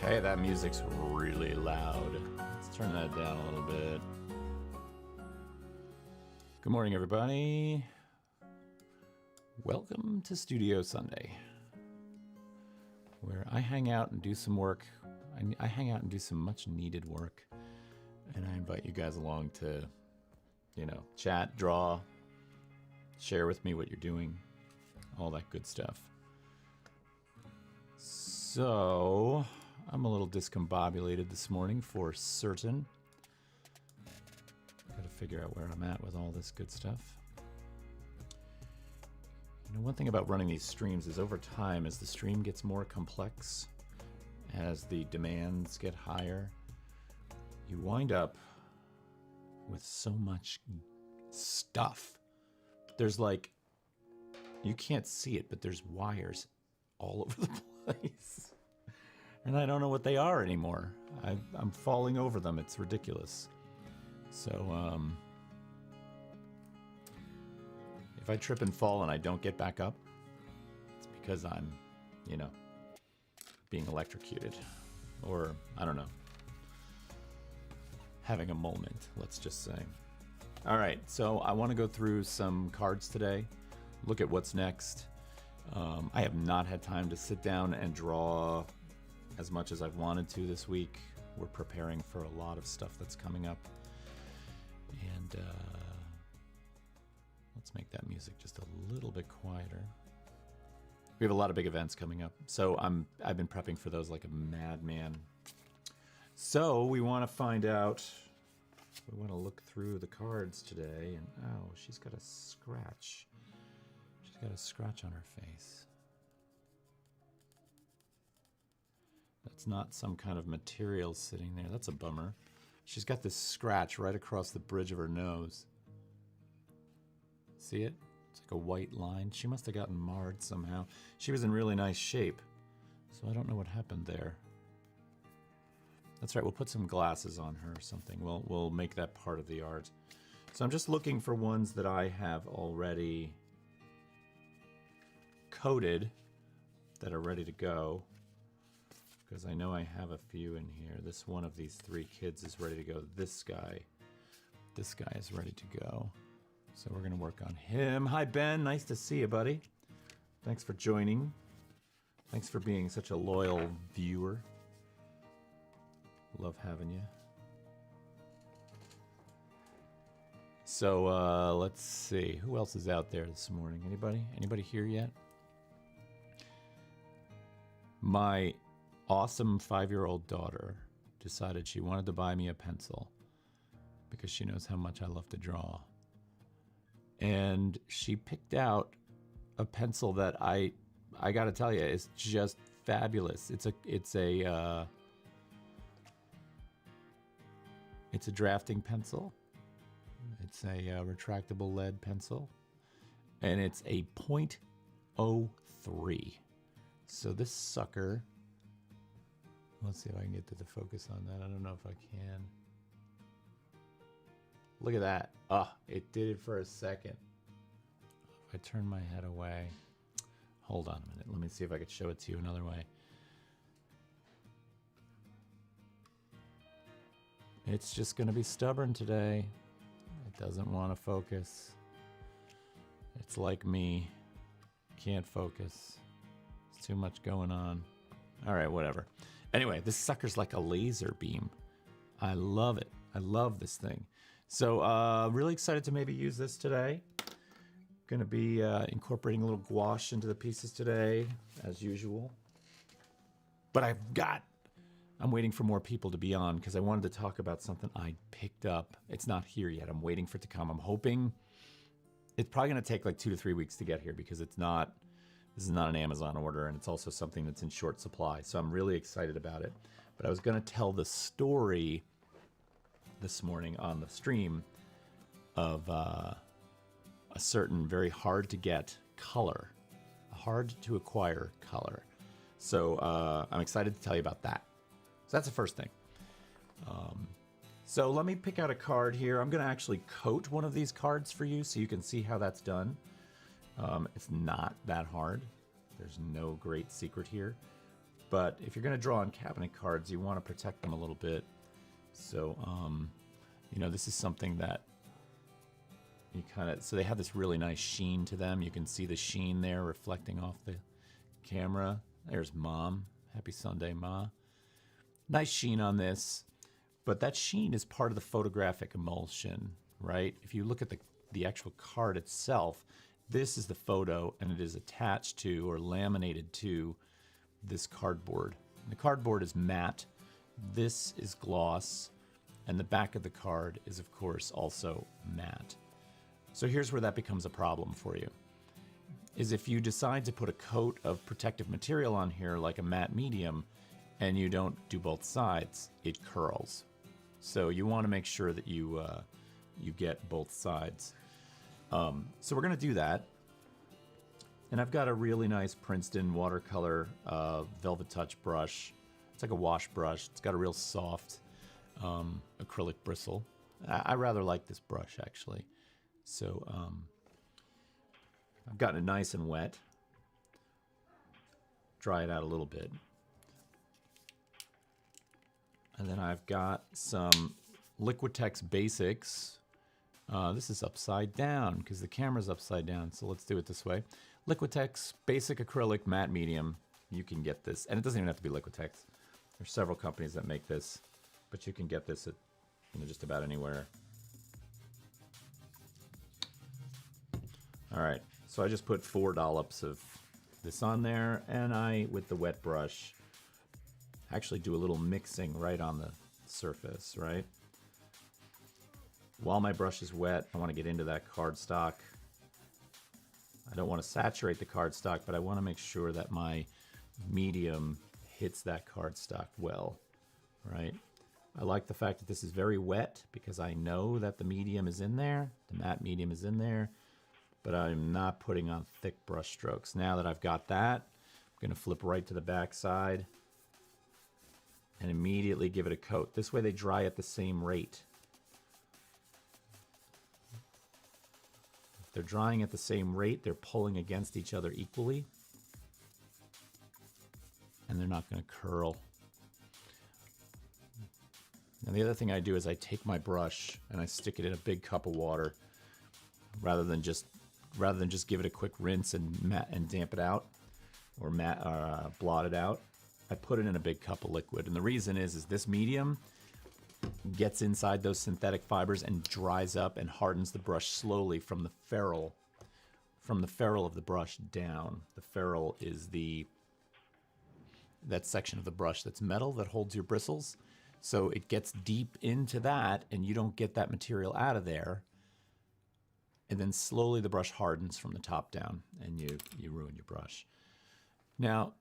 Okay, that music's really loud. Let's turn that down a little bit. Good morning, everybody. Welcome to Studio Sunday, where I hang out and do some work. I hang out and do some much needed work, and I invite you guys along to, chat, draw, share with me what you're doing, all that good stuff. So, I'm a little discombobulated this morning for certain. Gotta figure out where I'm at with all this good stuff. One thing about running these streams is over time, as the stream gets more complex, as the demands get higher, you wind up with so much stuff. There's you can't see it, but there's wires all over the place. And I don't know what they are anymore. I'm falling over them. It's ridiculous. So, if I trip and fall and I don't get back up, it's because I'm, being electrocuted. Or, I don't know, having a moment, let's just say. All right, so I want to go through some cards today, look at what's next. I have not had time to sit down and draw as much as I've wanted to this week. We're preparing for a lot of stuff that's coming up. And let's make that music just a little bit quieter. We have a lot of big events coming up, so I've been prepping for those like a madman. So we want to find out, we want to look through the cards today, and oh, she's got a scratch. She's got a scratch on her face. That's not some kind of material sitting there. That's a bummer. She's got this scratch right across the bridge of her nose. See it? It's like a white line. She must have gotten marred somehow. She was in really nice shape, so I don't know what happened there. That's right, we'll put some glasses on her or something. We'll make that part of the art. So I'm just looking for ones that I have already coded that are ready to go, because I know I have a few in here. This one of these three kids is ready to go. This guy is ready to go. So we're gonna work on him. Hi, Ben, nice to see you, buddy. Thanks for joining. Thanks for being such a loyal viewer. Love having you. So let's see, who else is out there this morning? Anybody here yet? My awesome 5-year-old daughter decided she wanted to buy me a pencil because she knows how much I love to draw. And she picked out a pencil that I gotta tell you is just fabulous. It's a drafting pencil. It's a retractable lead pencil, and it's a .03. So this sucker, let's see if I can get to the focus on that. I don't know if I can. Look at that. It did it for a second. If I turn my head away, hold on a minute. Let me see if I could show it to you another way. It's just going to be stubborn today. It doesn't want to focus. It's like me. Can't focus. There's too much going on. All right, whatever. Anyway, this sucker's like a laser beam. I love it. I love this thing. So really excited to maybe use this today. Going to be incorporating a little gouache into the pieces today, as usual. But I'm waiting for more people to be on because I wanted to talk about something I picked up. It's not here yet. I'm waiting for it to come. I'm hoping it's probably going to take like 2 to 3 weeks to get here because this is not an Amazon order, and it's also something that's in short supply. So I'm really excited about it. But I was going to tell the story this morning on the stream of a certain very hard to get color, a hard to acquire color. So I'm excited to tell you about that. So that's the first thing. So let me pick out a card here. I'm going to actually coat one of these cards for you so you can see how that's done. It's not that hard. There's no great secret here. But if you're going to draw on cabinet cards, you want to protect them a little bit. So, you know, this is something that you kind of, so they have this really nice sheen to them. You can see the sheen there reflecting off the camera. There's Mom. Happy Sunday, Ma. Nice sheen on this, but that sheen is part of the photographic emulsion, right? If you look at the actual card itself, this is the photo, and it is attached to or laminated to this cardboard. The cardboard is matte. This is gloss, and the back of the card is, of course, also matte. So here's where that becomes a problem for you, is if you decide to put a coat of protective material on here, like a matte medium, and you don't do both sides, it curls. So you want to make sure that you get both sides. So we're going to do that. And I've got a really nice Princeton watercolor Velvet Touch brush. It's like a wash brush. It's got a real soft acrylic bristle. I rather like this brush, actually. So I've gotten it nice and wet. Dry it out a little bit. And then I've got some Liquitex Basics. This is upside down because the camera's upside down. So let's do it this way. Liquitex Basic Acrylic Matte Medium. You can get this. And it doesn't even have to be Liquitex. There's several companies that make this. But you can get this at just about anywhere. All right. So I just put 4 dollops of this on there. And I, with the wet brush, actually do a little mixing right on the surface, right? While my brush is wet, I want to get into that cardstock. I don't want to saturate the cardstock, but I want to make sure that my medium hits that cardstock well, right? I like the fact that this is very wet because I know that the medium is in there, the matte medium is in there, but I'm not putting on thick brush strokes. Now that I've got that, I'm going to flip right to the back side and immediately give it a coat. This way they dry at the same rate. If they're drying at the same rate, they're pulling against each other equally. And they're not going to curl. Now the other thing I do is I take my brush and I stick it in a big cup of water rather than just give it a quick rinse and damp it out or blot it out. I put it in a big cup of liquid, and the reason is this medium gets inside those synthetic fibers and dries up and hardens the brush slowly from the ferrule of the brush down. The ferrule is that section of the brush that's metal that holds your bristles. So it gets deep into that, and you don't get that material out of there. And then slowly the brush hardens from the top down, and you ruin your brush. Now,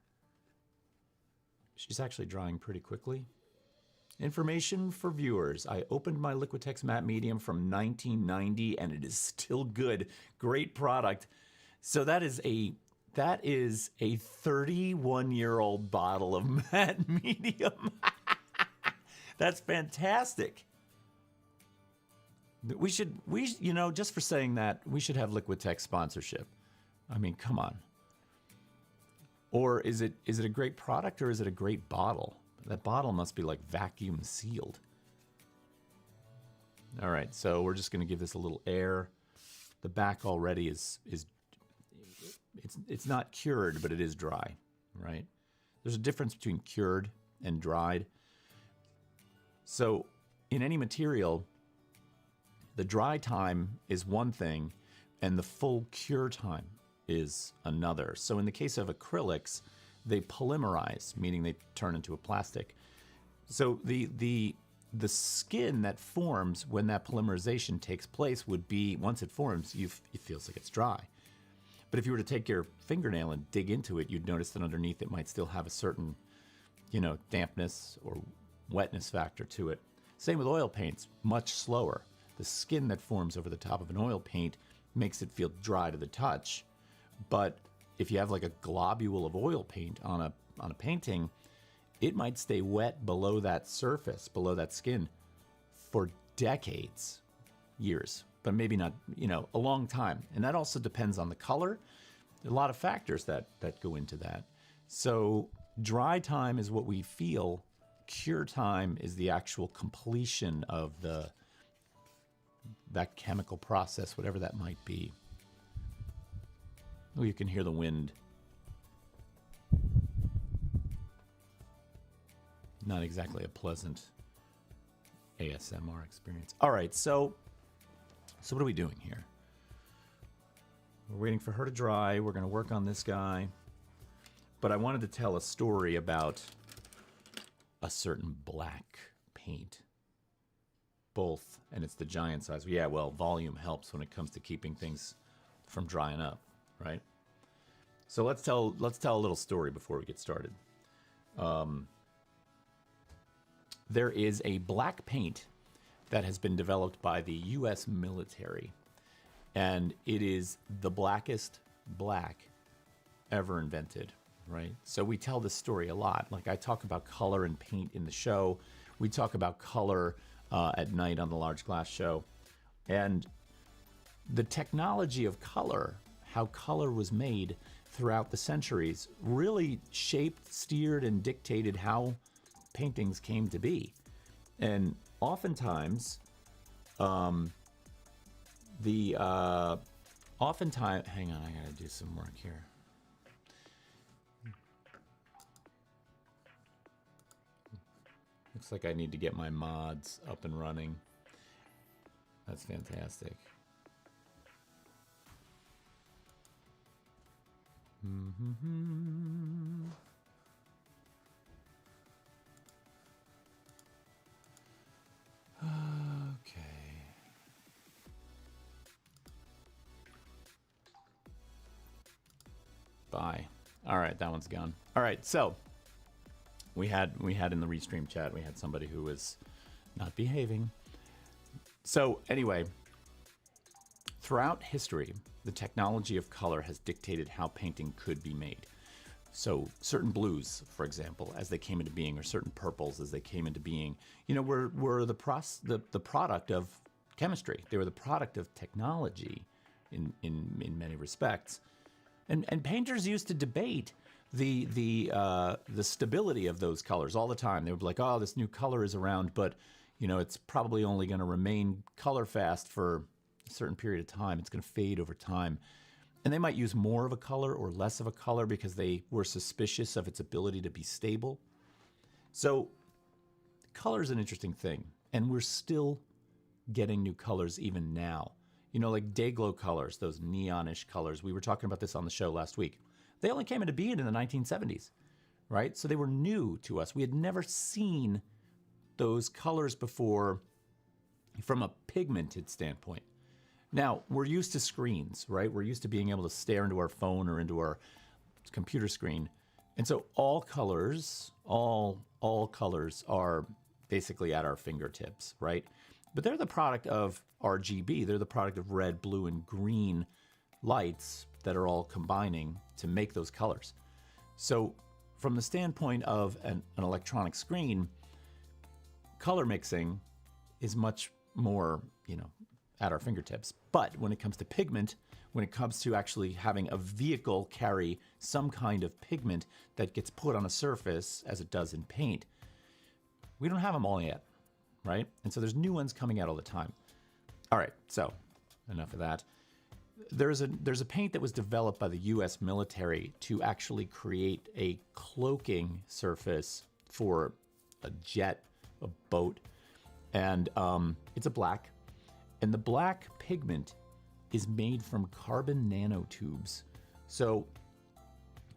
she's actually drying pretty quickly. Information for viewers. I opened my Liquitex matte medium from 1990 and it is still good. Great product. So that is a 31-year-old bottle of matte medium. That's fantastic. We just for saying that, we should have Liquitex sponsorship. I mean, come on. Or is it a great product, or is it a great bottle? That bottle must be like vacuum sealed. All right, so we're just going to give this a little air. The back already is it's not cured, but it is dry, right? There's a difference between cured and dried. So in any material, the dry time is one thing, and the full cure time is another. So in the case of acrylics, they polymerize, meaning they turn into a plastic. So the skin that forms when that polymerization takes place would be, once it forms, it feels like it's dry. But if you were to take your fingernail and dig into it, you'd notice that underneath it might still have a certain, dampness or wetness factor to it. Same with oil paints, much slower. The skin that forms over the top of an oil paint makes it feel dry to the touch. But if you have like a globule of oil paint on a painting, it might stay wet below that surface, below that skin, for decades, years, but maybe not, a long time. And that also depends on the color. There are a lot of factors that go into that. So Dry time is what we feel. Cure time is the actual completion of that chemical process, whatever that might be. Oh, you can hear the wind. Not exactly a pleasant ASMR experience. All right, so what are we doing here? We're waiting for her to dry. We're going to work on this guy. But I wanted to tell a story about a certain black paint. Both, and it's the giant size. Yeah, well, volume helps when it comes to keeping things from drying up, right? So let's tell a little story before we get started. There is a black paint that has been developed by the U.S. military, and it is the blackest black ever invented, right? So we tell this story a lot. Like, I talk about color and paint in the show. We talk about color at night on the Large Glass Show. And the technology of color, how color was made throughout the centuries, really shaped, steered, and dictated how paintings came to be. And oftentimes, hang on, I gotta do some work here. Looks like I need to get my mods up and running. That's fantastic. Okay. Bye. All right, that one's gone. All right, so we had in the Restream chat, we had somebody who was not behaving. So anyway, throughout history, the technology of color has dictated how painting could be made. So certain blues, for example, as they came into being, or certain purples as they came into being, you know, were the product of chemistry. They were the product of technology in many respects. And painters used to debate the stability of those colors all the time. They would be like, oh, this new color is around, but you know, it's probably only going to remain color fast for a certain period of time. It's going to fade over time. And they might use more of a color or less of a color because they were suspicious of its ability to be stable. So color is an interesting thing, and we're still getting new colors even now. You know, like day glow colors, those neonish colors. We were talking about this on the show last week. They only came into being in the 1970s, right? So they were new to us. We had never seen those colors before from a pigmented standpoint. Now, we're used to screens, right? We're used to being able to stare into our phone or into our computer screen. And so all colors are basically at our fingertips, right? But they're the product of RGB. They're the product of red, blue, and green lights that are all combining to make those colors. So from the standpoint of an electronic screen, color mixing is much more, you know, at our fingertips. But when it comes to pigment, when it comes to actually having a vehicle carry some kind of pigment that gets put on a surface, as it does in paint, we don't have them all yet, right? And so there's new ones coming out all the time. All right, so enough of that. There's a paint that was developed by the U.S. military to actually create a cloaking surface for a jet, a boat, and it's a black. And the black pigment is made from carbon nanotubes. So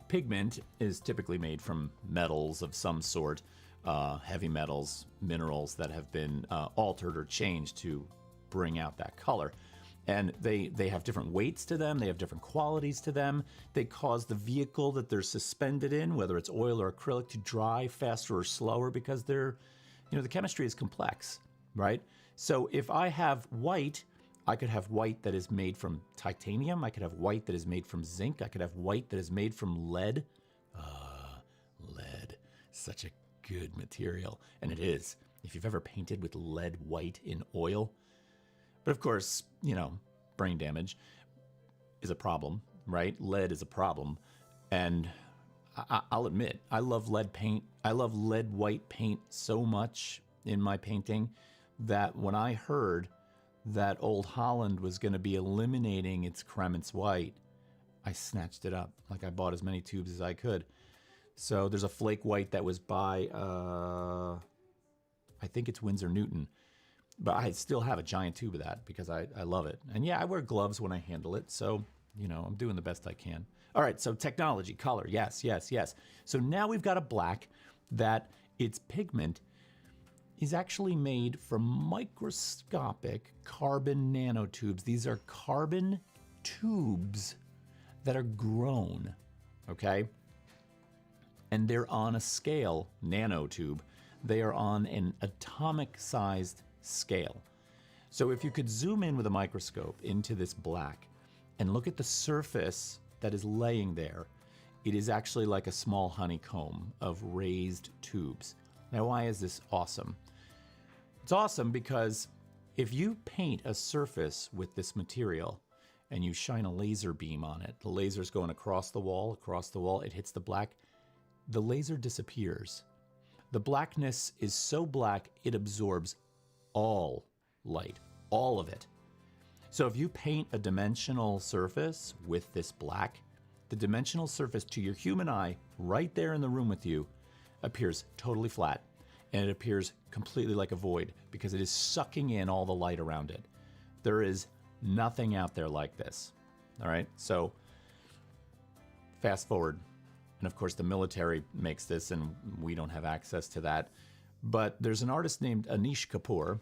pigment is typically made from metals of some sort, heavy metals, minerals that have been altered or changed to bring out that color. And they have different weights to them. They have different qualities to them. They cause the vehicle that they're suspended in, whether it's oil or acrylic, to dry faster or slower because they're, you know, the chemistry is complex, right? So if I have white, I could have white that is made from titanium. I could have white that is made from zinc. I could have white that is made from lead. Lead, such a good material. And it is. If you've ever painted with lead white in oil. But of course, you know, brain damage is a problem, right? Lead is a problem. And I'll admit, I love lead paint. I love lead white paint so much in my painting that when I heard that Old Holland was going to be eliminating its Kremens white, I snatched it up. Like, I bought as many tubes as I could. So there's a flake white that was by, I think it's Winsor Newton. But I still have a giant tube of that because I love it. And yeah, I wear gloves when I handle it. So, you know, I'm doing the best I can. All right, so technology, color, yes, yes, yes. So now we've got a black that its pigment is actually made from microscopic carbon nanotubes. These are carbon tubes that are grown, okay? And they're on a scale, nanotube. They are on an atomic-sized scale. So if you could zoom in with a microscope into this black and look at the surface that is laying there, it is actually like a small honeycomb of raised tubes. Now, why is this awesome? It's awesome because if you paint a surface with this material and you shine a laser beam on it, the laser's going across the wall, it hits the black, the laser disappears. The blackness is so black, it absorbs all light, all of it. So if you paint a dimensional surface with this black, the dimensional surface to your human eye, right there in the room with you, appears totally flat. And it appears completely like a void because it is sucking in all the light around it. There is nothing out there like this. All right, so fast forward. And of course, the military makes this, and we don't have access to that. But there's an artist named Anish Kapoor.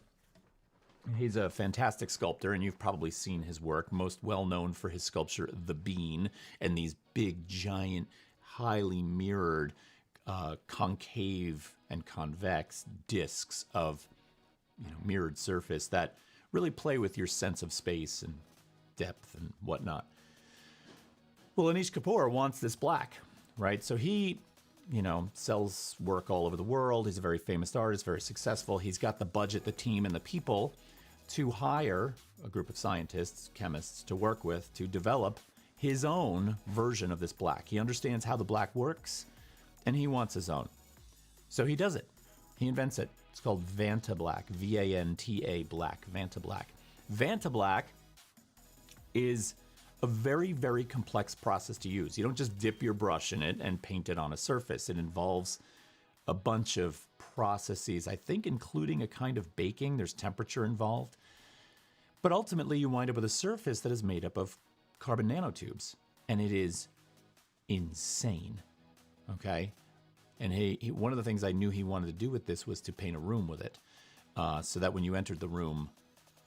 He's a fantastic sculptor, and you've probably seen his work, most well known for his sculpture, The Bean, and these big, giant, highly mirrored, concave and convex discs of mirrored surface that really play with your sense of space and depth and whatnot. Well, Anish Kapoor wants this black, right? So he, sells work all over the world. He's a very famous artist, very successful. He's got the budget, the team, and the people to hire a group of scientists, chemists to work with to develop his own version of this black. He understands how the black works, and he wants his own. So he does it. He invents it. It's called Vantablack, V-A-N-T-A black, Vantablack. Vantablack is a very, very complex process to use. You don't just dip your brush in it and paint it on a surface. It involves a bunch of processes, I think including a kind of baking. There's temperature involved. But ultimately, you wind up with a surface that is made up of carbon nanotubes. And it is insane, okay? And one of the things I knew he wanted to do with this was to paint a room with it. So that when you entered the room,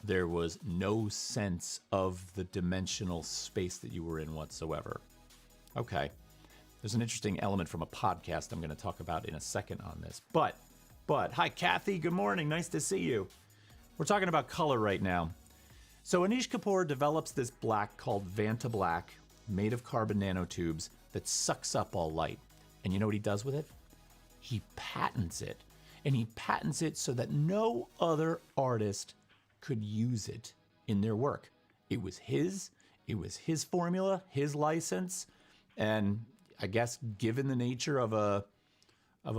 there was no sense of the dimensional space that you were in whatsoever. Okay. There's an interesting element from a podcast I'm going to talk about in a second on this. But, hi, Kathy. Good morning. Nice to see you. We're talking about color right now. So Anish Kapoor develops this black called Vantablack, made of carbon nanotubes, that sucks up all light. And you know what he does with it? He patents it. And he patents it so that no other artist could use it in their work. It was his formula, his license, and I guess given the nature of a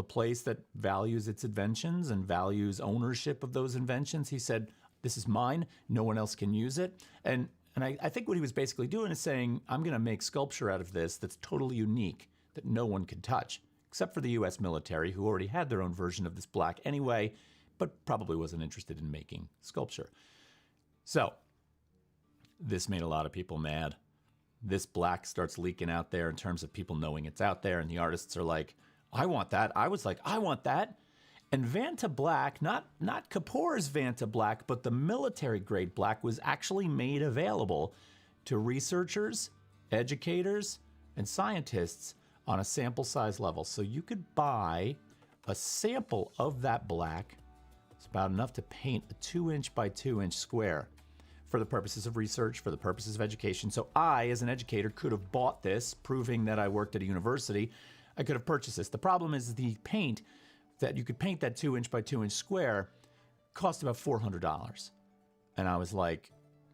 place that values its inventions and values ownership of those inventions, he said, this is mine, no one else can use it. And I think what he was basically doing is saying, I'm going to make sculpture out of this that's totally unique, that no one can touch, except for the US military, who already had their own version of this black anyway, but probably wasn't interested in making sculpture. So this made a lot of people mad. This black starts leaking out there in terms of people knowing it's out there, and the artists are like, I want that. I was like, I want that. And Vantablack, not Kapoor's Vantablack, but the military grade black was actually made available to researchers, educators, and scientists on a sample size level. So you could buy a sample of that black. It's about enough to paint a 2-inch by 2-inch square for the purposes of research, for the purposes of education. So I, as an educator, could have bought this, proving that I worked at a university. I could have purchased this. The problem is the paint that you could paint that 2-inch by 2-inch square cost about $400. And I was like,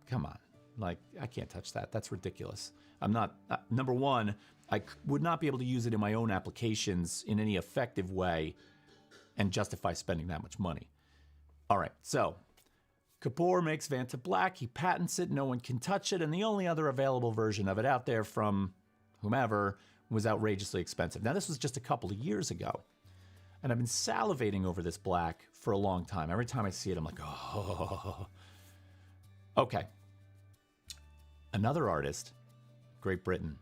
come on, Like, I can't touch that. That's ridiculous. I'm not, number one, would not be able to use it in my own applications in any effective way and justify spending that much money. All right, so Kapoor makes Vantablack. He patents it. No one can touch it. And the only other available version of it out there from whomever was outrageously expensive. Now, this was just a couple of years ago. And I've been salivating over this black for a long time. Every time I see it, I'm like, oh. Okay. Another artist, Great Britain,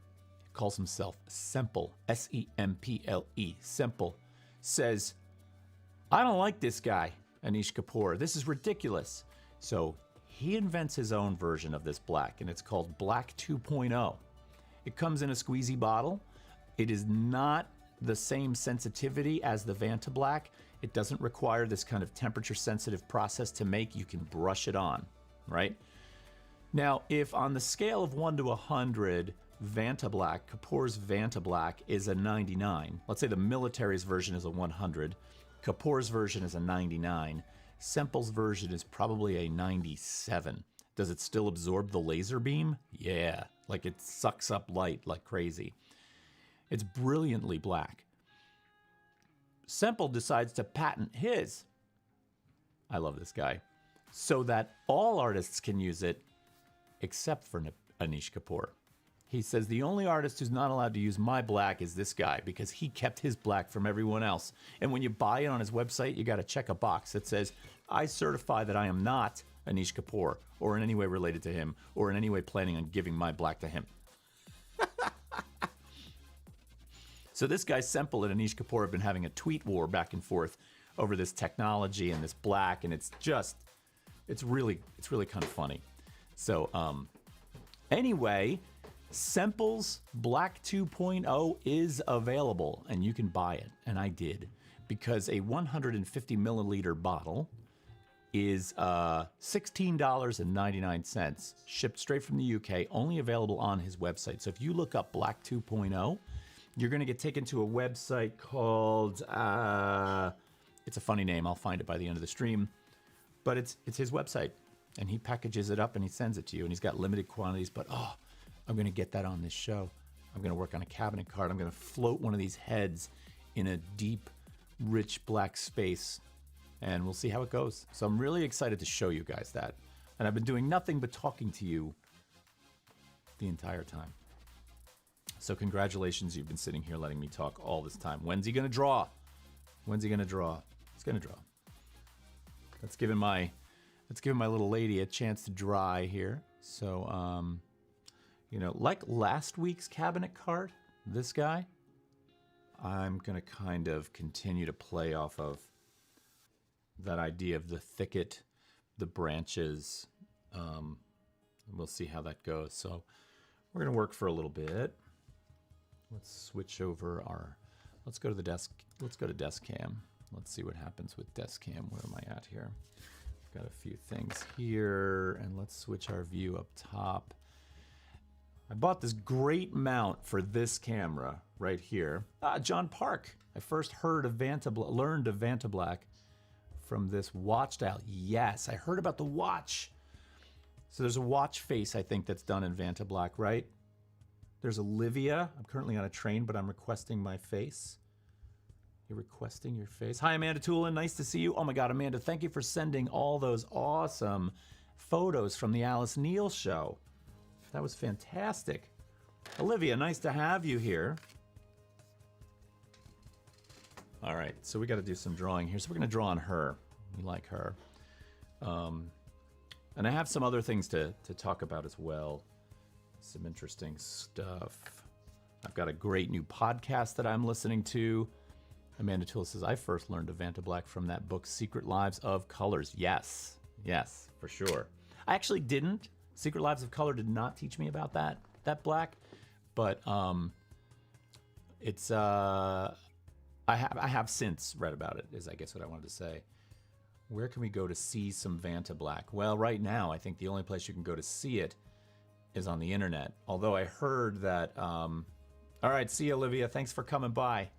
calls himself Semple, S-E-M-P-L-E, Semple, says, I don't like this guy, Anish Kapoor. This is ridiculous. So he invents his own version of this black, and it's called Black 2.0. It comes in a squeezy bottle. It is not the same sensitivity as the Vantablack. It doesn't require this kind of temperature-sensitive process to make. You can brush it on, right? Now, if on the scale of 1 to 100, Vantablack, Kapoor's Vantablack is a 99. Let's say the military's version is a 100. Kapoor's version is a 99. Semple's version is probably a 97. Does it still absorb the laser beam? Yeah, like it sucks up light like crazy. It's brilliantly black. Semple decides to patent his. I love this guy. So that all artists can use it except for Anish Kapoor. He says the only artist who's not allowed to use my black is this guy because he kept his black from everyone else. And when you buy it on his website, you got to check a box that says, I certify that I am not Anish Kapoor or in any way related to him or in any way planning on giving my black to him. So this guy Semple and Anish Kapoor have been having a tweet war back and forth over this technology and this black, and it's really kind of funny. So anyway, Semple's Black 2.0 is available, and you can buy it, and I did, because a 150 milliliter bottle is $16.99, shipped straight from the UK, only available on his website. So if you look up Black 2.0, you're going to get taken to a website called, it's a funny name, I'll find it by the end of the stream, but it's his website. And he packages it up and he sends it to you. And he's got limited quantities, but I'm going to get that on this show. I'm going to work on a cabinet card. I'm going to float one of these heads in a deep, rich black space. And we'll see how it goes. So I'm really excited to show you guys that. And I've been doing nothing but talking to you the entire time. So congratulations, you've been sitting here letting me talk all this time. When's he going to draw? When's he going to draw? He's going to draw. Let's give my little lady a chance to dry here. So, like last week's cabinet card, this guy, I'm going to kind of continue to play off of that idea of the thicket, the branches. We'll see how that goes. So we're going to work for a little bit. Let's switch over let's go to the desk. Let's go to desk cam. Let's see what happens with desk cam. Where am I at here? Got a few things here, and let's switch our view up top. I bought this great mount for this camera right here. John Park. I first learned of Vantablack from this watch dial. Yes, I heard about the watch. So there's a watch face, I think, that's done in Vantablack, right? There's Olivia. I'm currently on a train, but I'm requesting my face. You're requesting your face. Hi, Amanda Toolin. Nice to see you. Oh my God, Amanda, thank you for sending all those awesome photos from the Alice Neal show. That was fantastic. Olivia, nice to have you here. All right, so we got to do some drawing here. So we're going to draw on her. We like her. And I have some other things to talk about as well. Some interesting stuff. I've got a great new podcast that I'm listening to. Amanda Toole says, I first learned of Vantablack from that book, Secret Lives of Colors. Yes, for sure. I actually didn't. Secret Lives of Color did not teach me about that black, but it's I have since read about it, is I guess what I wanted to say. Where can we go to see some Vantablack? Well, right now, I think the only place you can go to see it is on the internet. Although I heard that, all right, see you, Olivia. Thanks for coming by.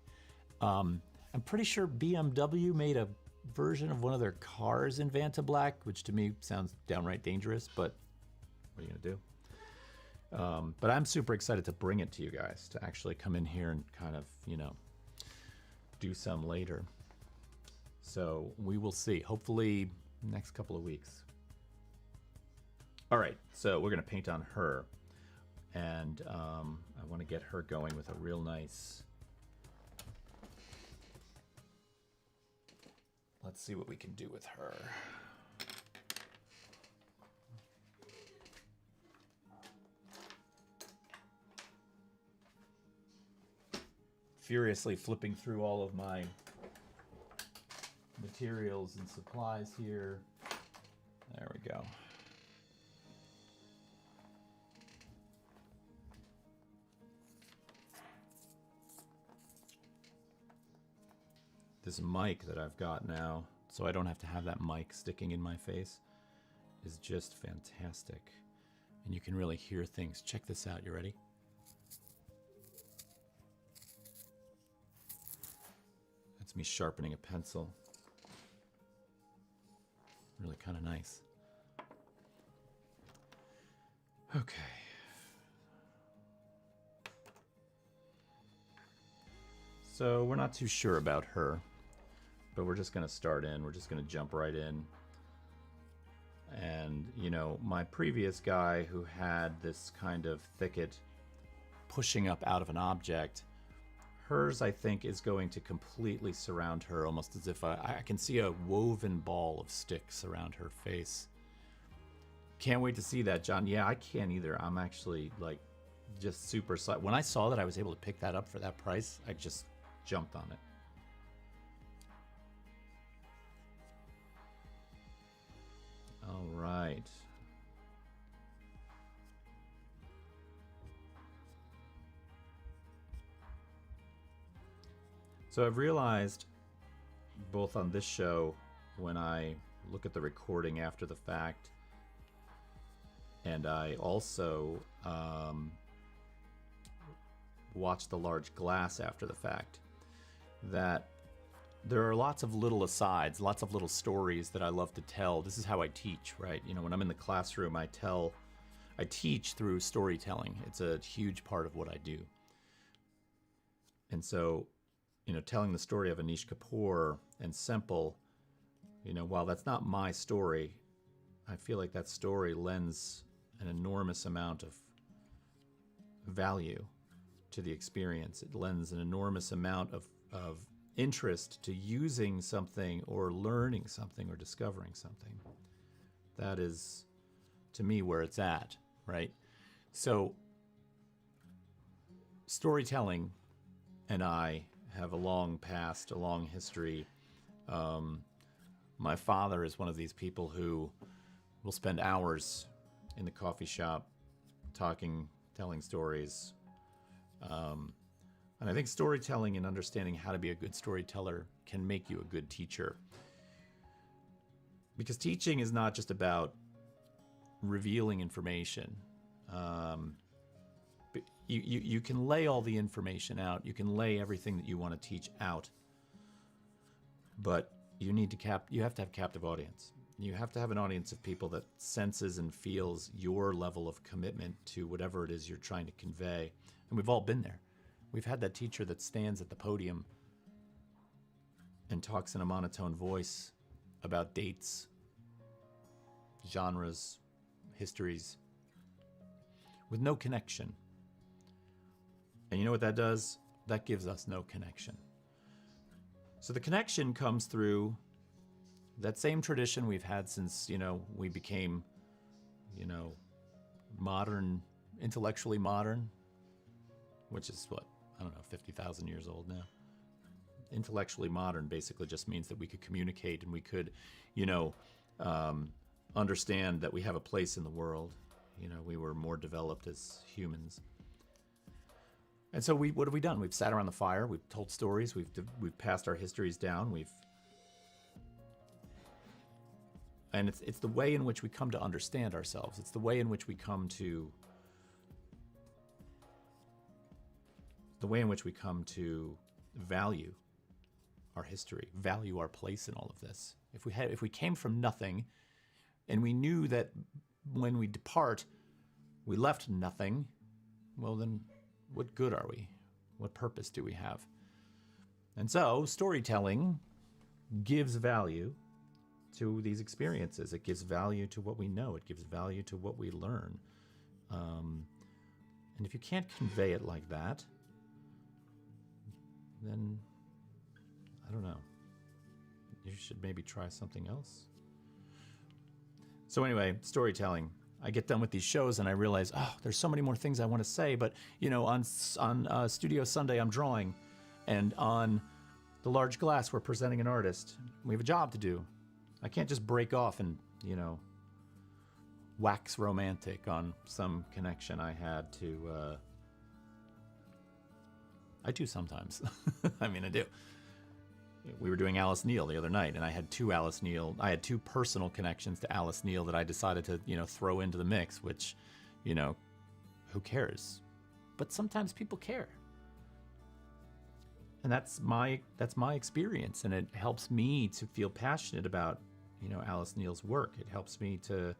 I'm pretty sure BMW made a version of one of their cars in Vantablack, which to me sounds downright dangerous, but What are you gonna do? But I'm super excited to bring it to you guys, to actually come in here and kind of, you know, do some later. So we will see, hopefully next couple of weeks. All right, so we're gonna paint on her. And I wanna get her going with a real nice, let's see what we can do with her. Furiously flipping through all of my materials and supplies here. There we go. This mic that I've got now, so I don't have to have that mic sticking in my face, is just fantastic. And you can really hear things. Check this out, you ready? That's me sharpening a pencil. Really kind of nice. Okay. So we're not too sure about her, but we're just going to start in. We're just going to jump right in. And, you know, my previous guy who had this kind of thicket pushing up out of an object, hers, I think, is going to completely surround her, almost as if I can see a woven ball of sticks around her face. Can't wait to see that, John. Yeah, I can't either. I'm actually, like, just super excited. When I saw that I was able to pick that up for that price, I just jumped on it. All right. So I've realized, both on this show, when I look at the recording after the fact, and I also watch the large glass after the fact, that there are lots of little asides, lots of little stories that I love to tell. This is how I teach, right? You know, when I'm in the classroom, I teach through storytelling. It's a huge part of what I do. And so, you know, telling the story of Anish Kapoor and Simple, you know, while that's not my story, I feel like that story lends an enormous amount of value to the experience. It lends an enormous amount of interest to using something or learning something or discovering something. That is, to me, where it's at, right? So storytelling and I have a long past, a long history. My father is one of these people who will spend hours in the coffee shop talking, telling stories. And I think storytelling and understanding how to be a good storyteller can make you a good teacher. Because teaching is not just about revealing information. You can lay all the information out. You can lay everything that you want to teach out. But you have to have captive audience. You have to have an audience of people that senses and feels your level of commitment to whatever it is you're trying to convey. And we've all been there. We've had that teacher that stands at the podium and talks in a monotone voice about dates, genres, histories, with no connection. And you know what that does? That gives us no connection. So the connection comes through that same tradition we've had since, you know, we became, you know, modern, intellectually modern, which is what, I don't know, 50,000 years old now. Intellectually modern basically just means that we could communicate and we could, you know, understand that we have a place in the world. You know, we were more developed as humans. And so what have we done? We've sat around the fire, we've told stories, we've passed our histories down, and it's the way in which we come to understand ourselves. It's the way in which we come to value our history, value our place in all of this. If we came from nothing and we knew that when we depart, we left nothing, well then, what good are we? What purpose do we have? And so, storytelling gives value to these experiences. It gives value to what we know. It gives value to what we learn. And if you can't convey it like that, then, I don't know. You should maybe try something else. So anyway, storytelling. I get done with these shows and I realize, oh, there's so many more things I want to say. But, you know, on Studio Sunday, I'm drawing. And on the large glass, we're presenting an artist. We have a job to do. I can't just break off and, you know, wax romantic on some connection I had to... I do sometimes. I mean, I do. We were doing Alice Neal the other night, and I had two personal connections to Alice Neal that I decided to, you know, throw into the mix, which, you know, who cares? But sometimes people care. And that's my experience, and it helps me to feel passionate about, you know, Alice Neal's work. It helps me to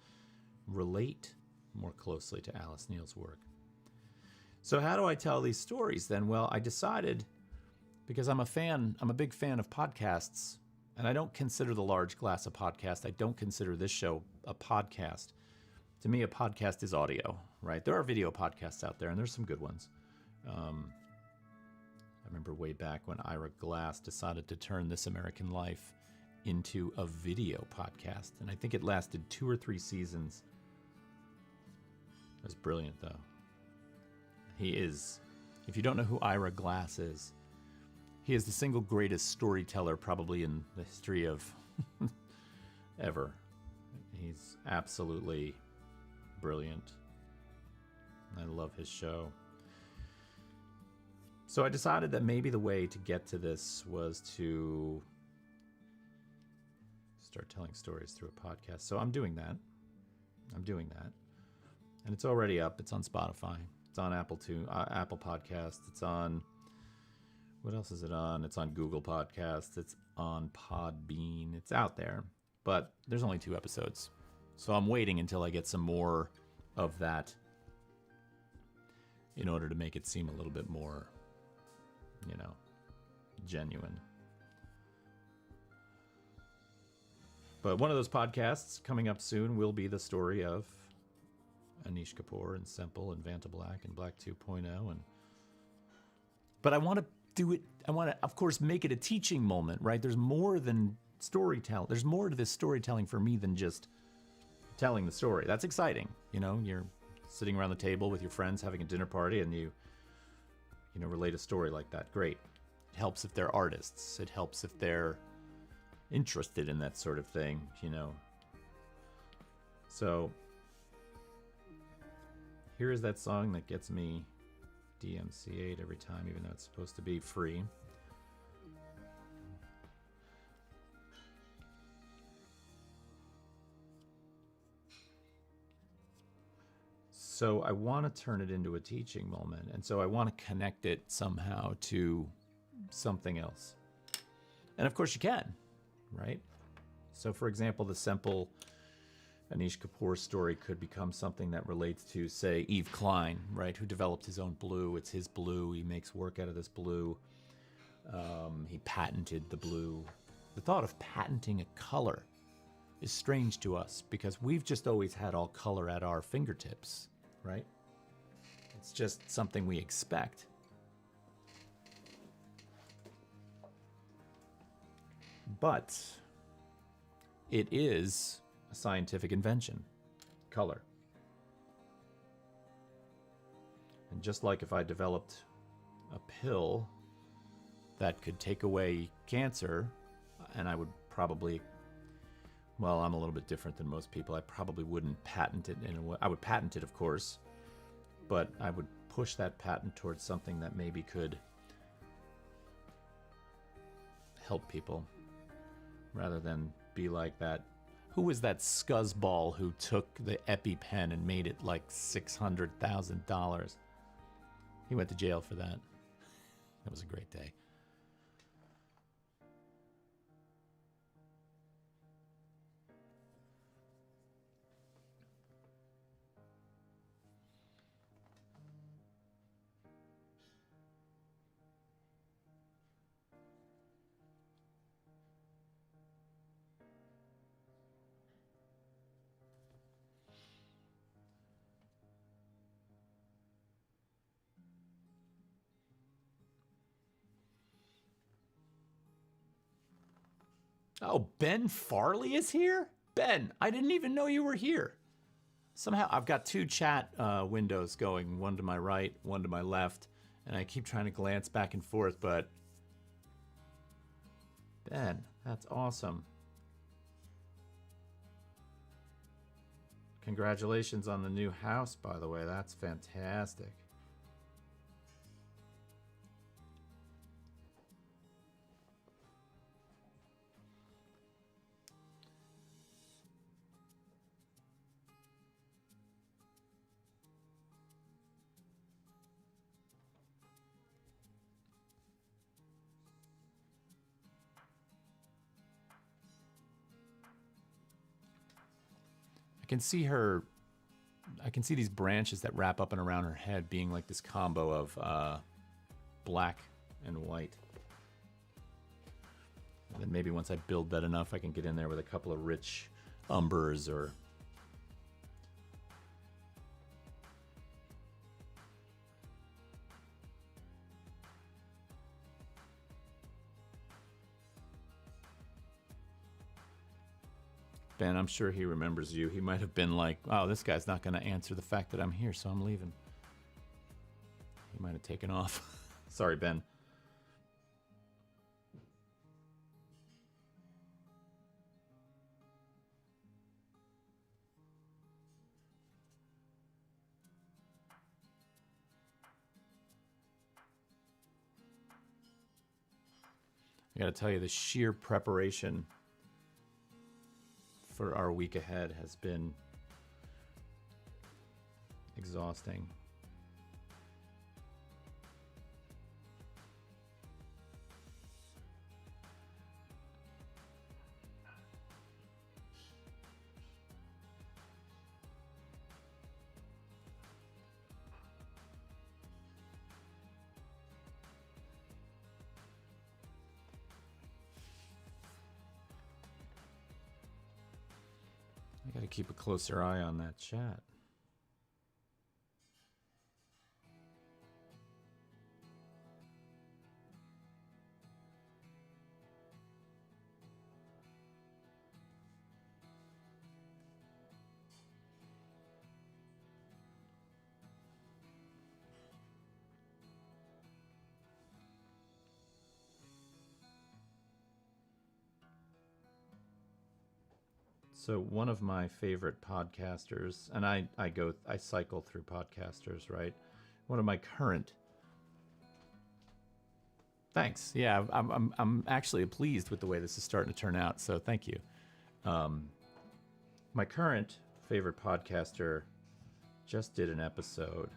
relate more closely to Alice Neal's work. So how do I tell these stories then? Well, I decided, because I'm a big fan of podcasts, and I don't consider The Large Glass a podcast. I don't consider this show a podcast. To me, a podcast is audio, right? There are video podcasts out there, and there's some good ones. I remember way back when Ira Glass decided to turn This American Life into a video podcast, and I think it lasted 2 or 3 seasons. It was brilliant, though. He is, if you don't know who Ira Glass is, he is the single greatest storyteller probably in the history of ever. He's absolutely brilliant. I love his show. So I decided that maybe the way to get to this was to start telling stories through a podcast. So I'm doing that. And it's already up. It's on Spotify. It's on Apple Podcasts. It's on, what else is it on? It's on Google Podcasts. It's on Podbean. It's out there, but there's only 2 episodes. So I'm waiting until I get some more of that in order to make it seem a little bit more, you know, genuine. But one of those podcasts coming up soon will be the story of Anish Kapoor and Semple and Vantablack and Black 2.0. But I want to do it, I want to, of course, make it a teaching moment, right? There's more than storytelling. There's more to this storytelling for me than just telling the story. That's exciting. You know, you're sitting around the table with your friends having a dinner party and you know, relate a story like that. Great. It helps if they're artists. It helps if they're interested in that sort of thing, you know. So here is that song that gets me DMCA'd every time, even though it's supposed to be free. So I want to turn it into a teaching moment, and so I want to connect it somehow to something else. And of course you can, right? So for example, the Semple Anish Kapoor story could become something that relates to, say, Yves Klein, right, who developed his own blue. It's his blue. He makes work out of this blue. He patented the blue. The thought of patenting a color is strange to us because we've just always had all color at our fingertips, right? It's just something we expect. But it is a scientific invention, color. And just like if I developed a pill that could take away cancer, and I would probably, well, I'm a little bit different than most people. I probably wouldn't patent it in a way. I would patent it, of course, but I would push that patent towards something that maybe could help people rather than be like that. Who was that scuzzball who took the EpiPen and made it like $600,000? He went to jail for that. That was a great day. Oh, Ben Farley is here? Ben, I didn't even know you were here. Somehow I've got two chat windows going, one to my right, one to my left, and I keep trying to glance back and forth, but Ben, that's awesome. Congratulations on the new house, by the way. That's fantastic. I can see her, I can see these branches that wrap up and around her head being like this combo of black and white. And then maybe once I build that enough, I can get in there with a couple of rich umbers or... Ben, I'm sure he remembers you. He might have been like, oh, this guy's not going to answer the fact that I'm here, so I'm leaving. He might have taken off. Sorry, Ben. I got to tell you, the sheer preparation for our week ahead has been exhausting. I gotta keep a closer eye on that chat. So one of my favorite podcasters, and I cycle through podcasters, right? One of my current. Thanks. Yeah, I'm actually pleased with the way this is starting to turn out. So thank you. My current favorite podcaster just did an episode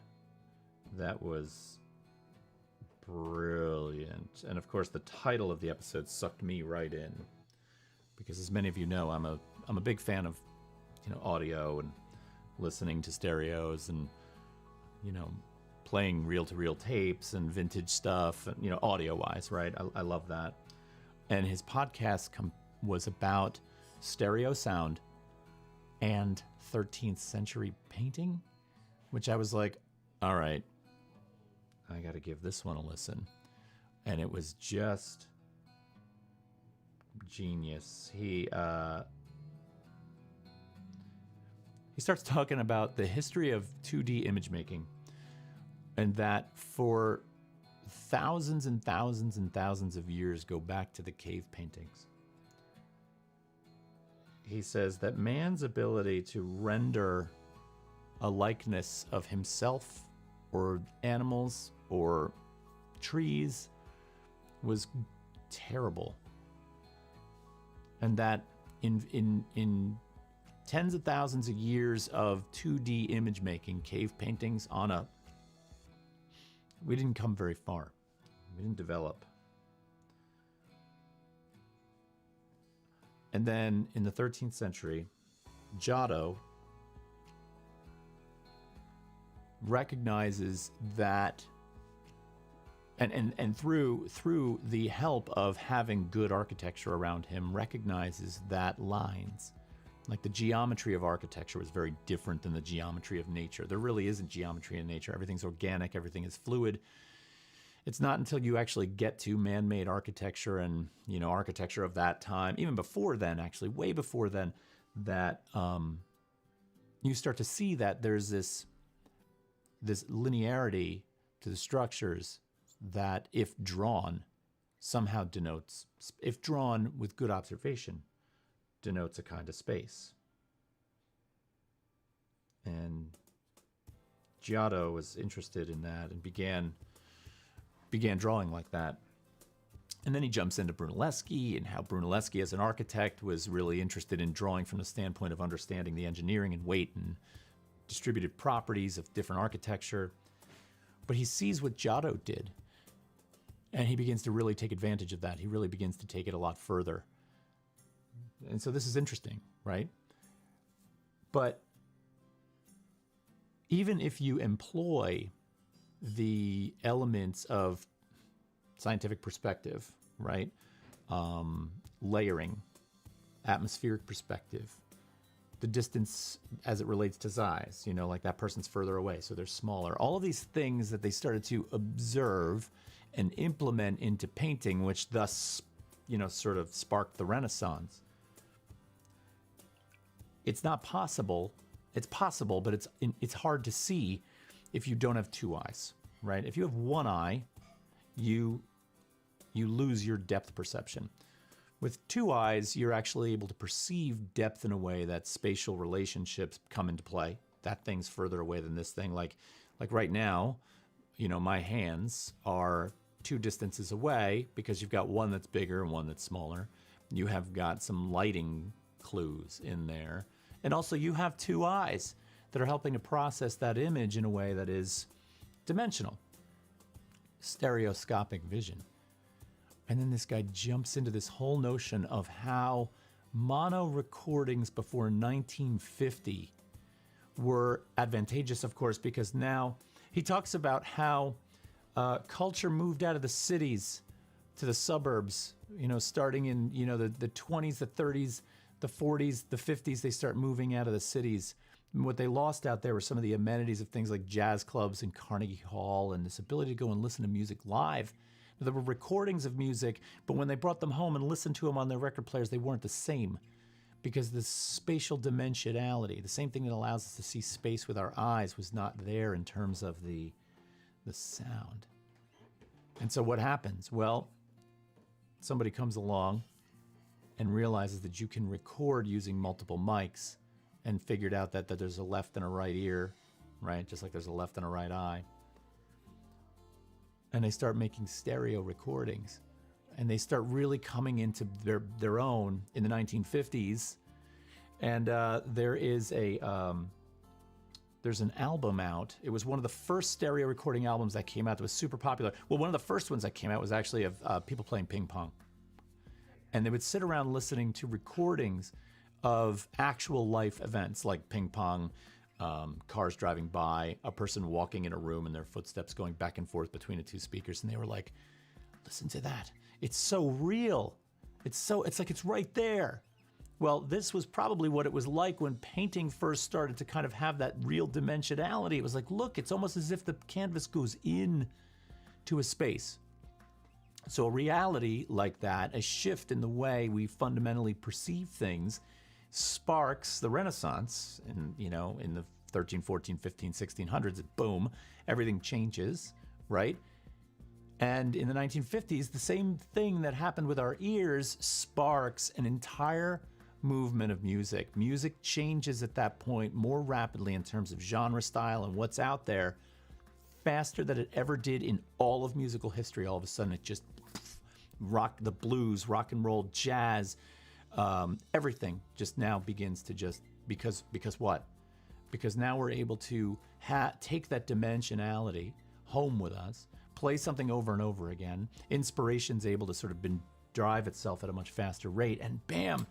that was brilliant, and of course the title of the episode sucked me right in, because as many of you know, I'm a big fan of, audio and listening to stereos and, playing reel-to-reel tapes and vintage stuff, and, audio-wise, right? I love that. And his podcast was about stereo sound and 13th century painting, which I was like, all right, I got to give this one a listen. And it was just genius. He starts talking about the history of 2D image making, and that for thousands and thousands and thousands of years go back to the cave paintings. He says that man's ability to render a likeness of himself or animals or trees was terrible. And that in tens of thousands of years of 2D image making, cave paintings we didn't come very far. We didn't develop. And then in the 13th century, Giotto recognizes that, and through the help of having good architecture around him, recognizes that lines, like the geometry of architecture, was very different than the geometry of nature. There really isn't geometry in nature. Everything's organic, everything is fluid. It's not until you actually get to man-made architecture and, architecture of that time, even before then, actually, way before then, that you start to see that there's this linearity to the structures that, if drawn, somehow denotes, if drawn with good observation, denotes a kind of space. And Giotto was interested in that and began drawing like that. And then he jumps into Brunelleschi, and how Brunelleschi as an architect was really interested in drawing from the standpoint of understanding the engineering and weight and distributed properties of different architecture. But he sees what Giotto did, and he begins to really take advantage of that. He really begins to take it a lot further. And so this is interesting, right? But even if you employ the elements of scientific perspective, right? Layering, atmospheric perspective, the distance as it relates to size, like that person's further away, so they're smaller. All of these things that they started to observe and implement into painting, which thus, sort of sparked the Renaissance. It's not possible. It's possible, but it's hard to see if you don't have two eyes, right? If you have one eye, you lose your depth perception. With two eyes, you're actually able to perceive depth in a way that spatial relationships come into play. That thing's further away than this thing. Like right now, my hands are two distances away because you've got one that's bigger and one that's smaller. You have got some lighting clues in there. And also you have two eyes that are helping to process that image in a way that is dimensional. Stereoscopic vision. And then this guy jumps into this whole notion of how mono recordings before 1950 were advantageous, of course, because now he talks about how culture moved out of the cities to the suburbs, starting in, the 20s, the 30s, the 40s, the 50s, they start moving out of the cities. And what they lost out there were some of the amenities of things like jazz clubs and Carnegie Hall and this ability to go and listen to music live. There were recordings of music, but when they brought them home and listened to them on their record players, they weren't the same because the spatial dimensionality, the same thing that allows us to see space with our eyes, was not there in terms of the sound. And so what happens? Well, somebody comes along and realizes that you can record using multiple mics and figured out that there's a left and a right ear, right? Just like there's a left and a right eye. And they start making stereo recordings, and they start really coming into their own in the 1950s. And there's an album out. It was one of the first stereo recording albums that came out that was super popular. Well, one of the first ones that came out was actually of people playing ping pong. And they would sit around listening to recordings of actual life events like ping pong, cars driving by, a person walking in a room and their footsteps going back and forth between the two speakers. And they were like, listen to that. It's so real. It's like it's right there. Well, this was probably what it was like when painting first started to kind of have that real dimensionality. It was like, look, it's almost as if the canvas goes in to a space. So a reality like that, a shift in the way we fundamentally perceive things, sparks the Renaissance. And, in the 13, 14, 15, 1600s, boom, everything changes, right? And in the 1950s, the same thing that happened with our ears sparks an entire movement of music. Music changes at that point more rapidly in terms of genre style and what's out there, faster than it ever did in all of musical history. All of a sudden, it just rock, the blues, rock and roll, jazz, everything just now begins to just, because what? Because now we're able to take that dimensionality home with us, play something over and over again. Inspiration's able to sort of drive itself at a much faster rate, and bam,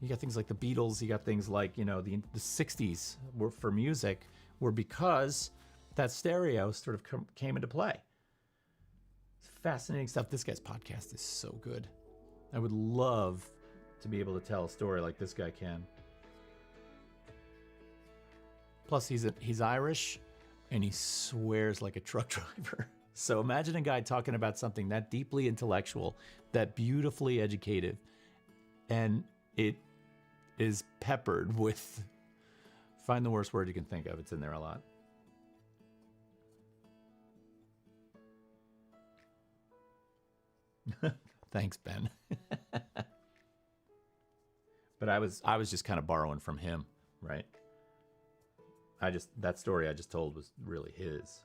you got things like the Beatles, you got things like, the 60s were, for music, were because that stereo sort of came into play. It's fascinating stuff. This guy's podcast is so good. I would love to be able to tell a story like this guy can. Plus, he's Irish, and he swears like a truck driver. So imagine a guy talking about something that deeply intellectual, that beautifully educative, and it is peppered with, find the worst word you can think of, it's in there a lot. Thanks, Ben. But I was just kind of borrowing from him, right? That story I just told was really his.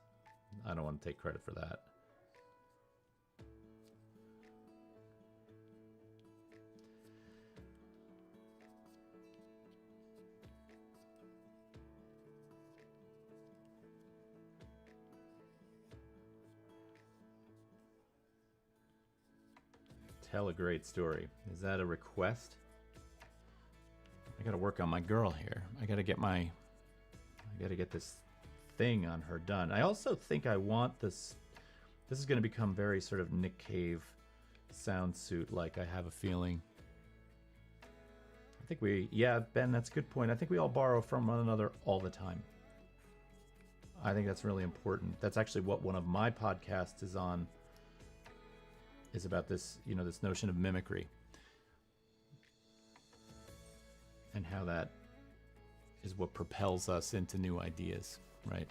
I don't want to take credit for that. Tell a great story. Is that a request? I gotta work on my girl here. I gotta get this thing on her done. I also think I want this. This is gonna become very sort of Nick Cave sound suit like, I have a feeling. I think yeah, Ben, that's a good point. I think we all borrow from one another all the time. I think that's really important. That's actually what one of my podcasts is on, is about this, this notion of mimicry. And how that is what propels us into new ideas, right?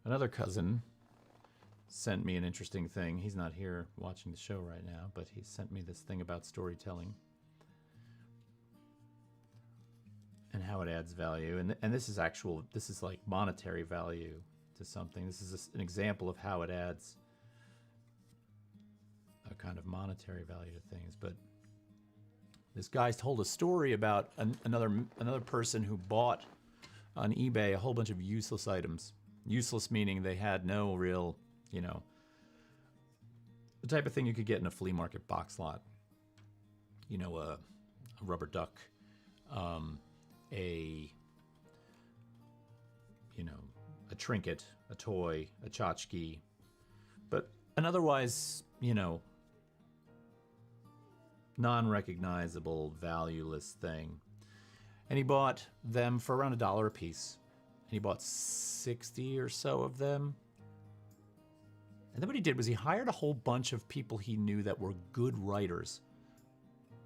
Another cousin sent me an interesting thing. He's not here watching the show right now, but he sent me this thing about storytelling and how it adds value. And this is like monetary value to something. This is an example of how it adds a kind of monetary value to things. But this guy's told a story about another person who bought on eBay a whole bunch of useless items. Useless meaning they had no real, the type of thing you could get in a flea market box lot. A rubber duck, a trinket, a toy, a tchotchke, but an otherwise, non-recognizable, valueless thing. And he bought them for around $1 a piece. He bought 60 or so of them. And then what he did was he hired a whole bunch of people he knew that were good writers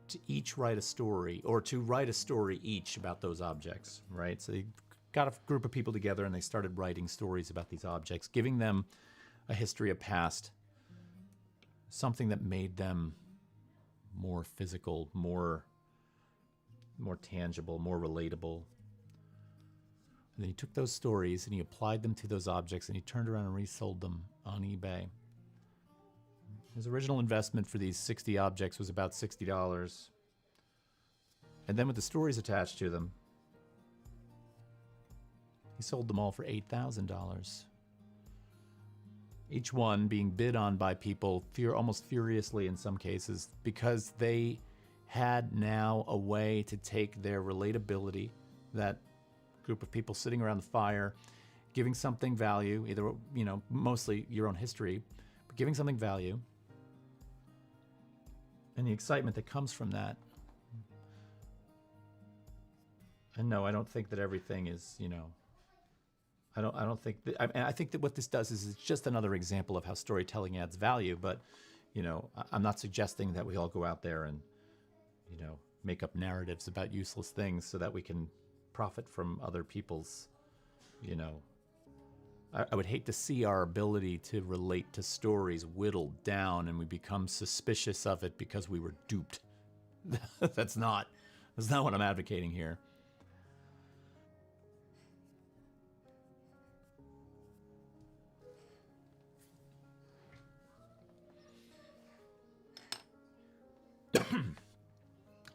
to each write a story, or to write a story each about those objects, right? So he got a group of people together and they started writing stories about these objects, giving them a history, a past, something that made them more physical, more tangible, more relatable. And then he took those stories and he applied them to those objects and he turned around and resold them on eBay. His original investment for these 60 objects was about $60. And then with the stories attached to them, he sold them all for $8,000. Each one being bid on by people almost furiously in some cases, because they had now a way to take their relatability, that group of people sitting around the fire, giving something value, either, mostly your own history, but giving something value, and the excitement that comes from that. And no, I don't think that everything is, I don't think that, I think that what this does is it's just another example of how storytelling adds value, but, I'm not suggesting that we all go out there and, make up narratives about useless things so that we can profit from other people's, I would hate to see our ability to relate to stories whittled down and we become suspicious of it because we were duped. That's not what I'm advocating here.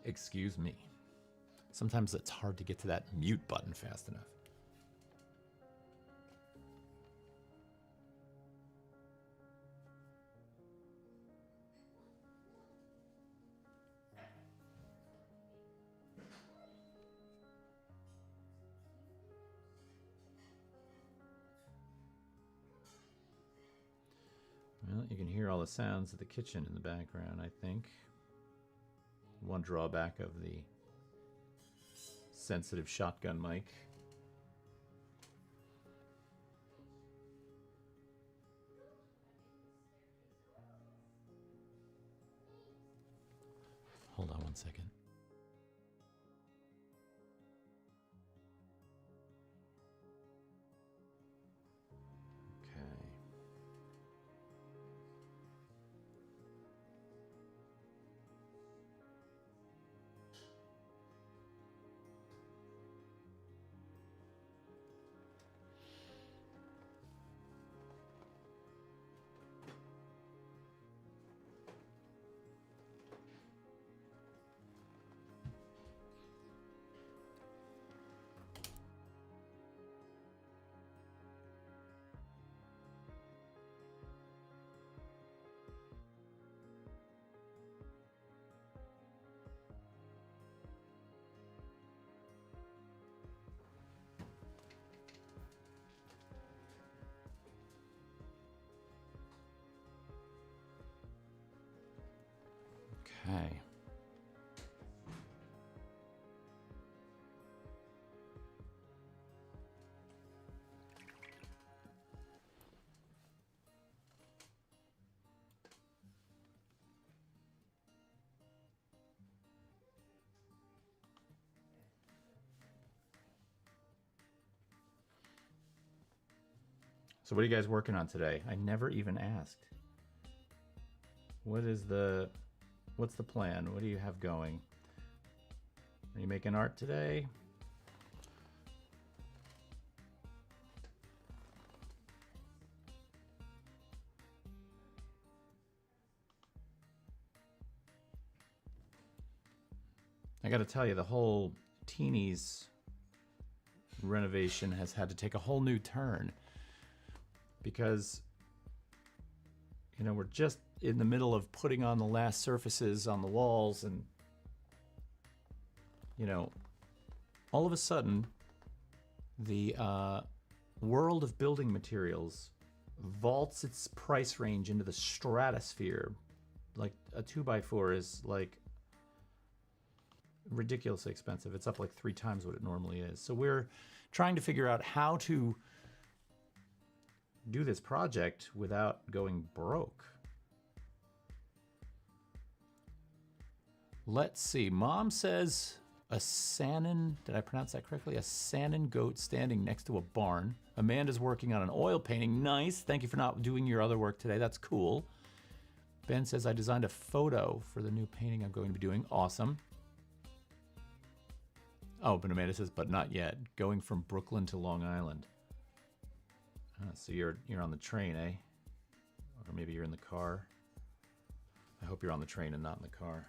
Excuse me. Sometimes it's hard to get to that mute button fast enough. You can hear all the sounds of the kitchen in the background, I think. One drawback of the sensitive shotgun mic. Hold on one second. Okay. So what are you guys working on today? I never even asked. What's the plan? What do you have going? Are you making art today? I got to tell you, the whole Teenies renovation has had to take a whole new turn because, you know, we're just in the middle of putting on the last surfaces on the walls, and, you know, all of a sudden the world of building materials vaults its price range into the stratosphere. Like a 2x4 is like ridiculously expensive. It's up like 3 times what it normally is. So we're trying to figure out how to do this project without going broke. Let's see. Mom says a Sannon, did I pronounce that correctly? A Sannon goat standing next to a barn. Amanda's working on an oil painting. Nice. Thank you for not doing your other work today. That's cool. Ben says I designed a photo for the new painting I'm going to be doing. Awesome. Oh, but Amanda says, but not yet. Going from Brooklyn to Long Island. So you're on the train, eh? Or maybe you're in the car. I hope you're on the train and not in the car.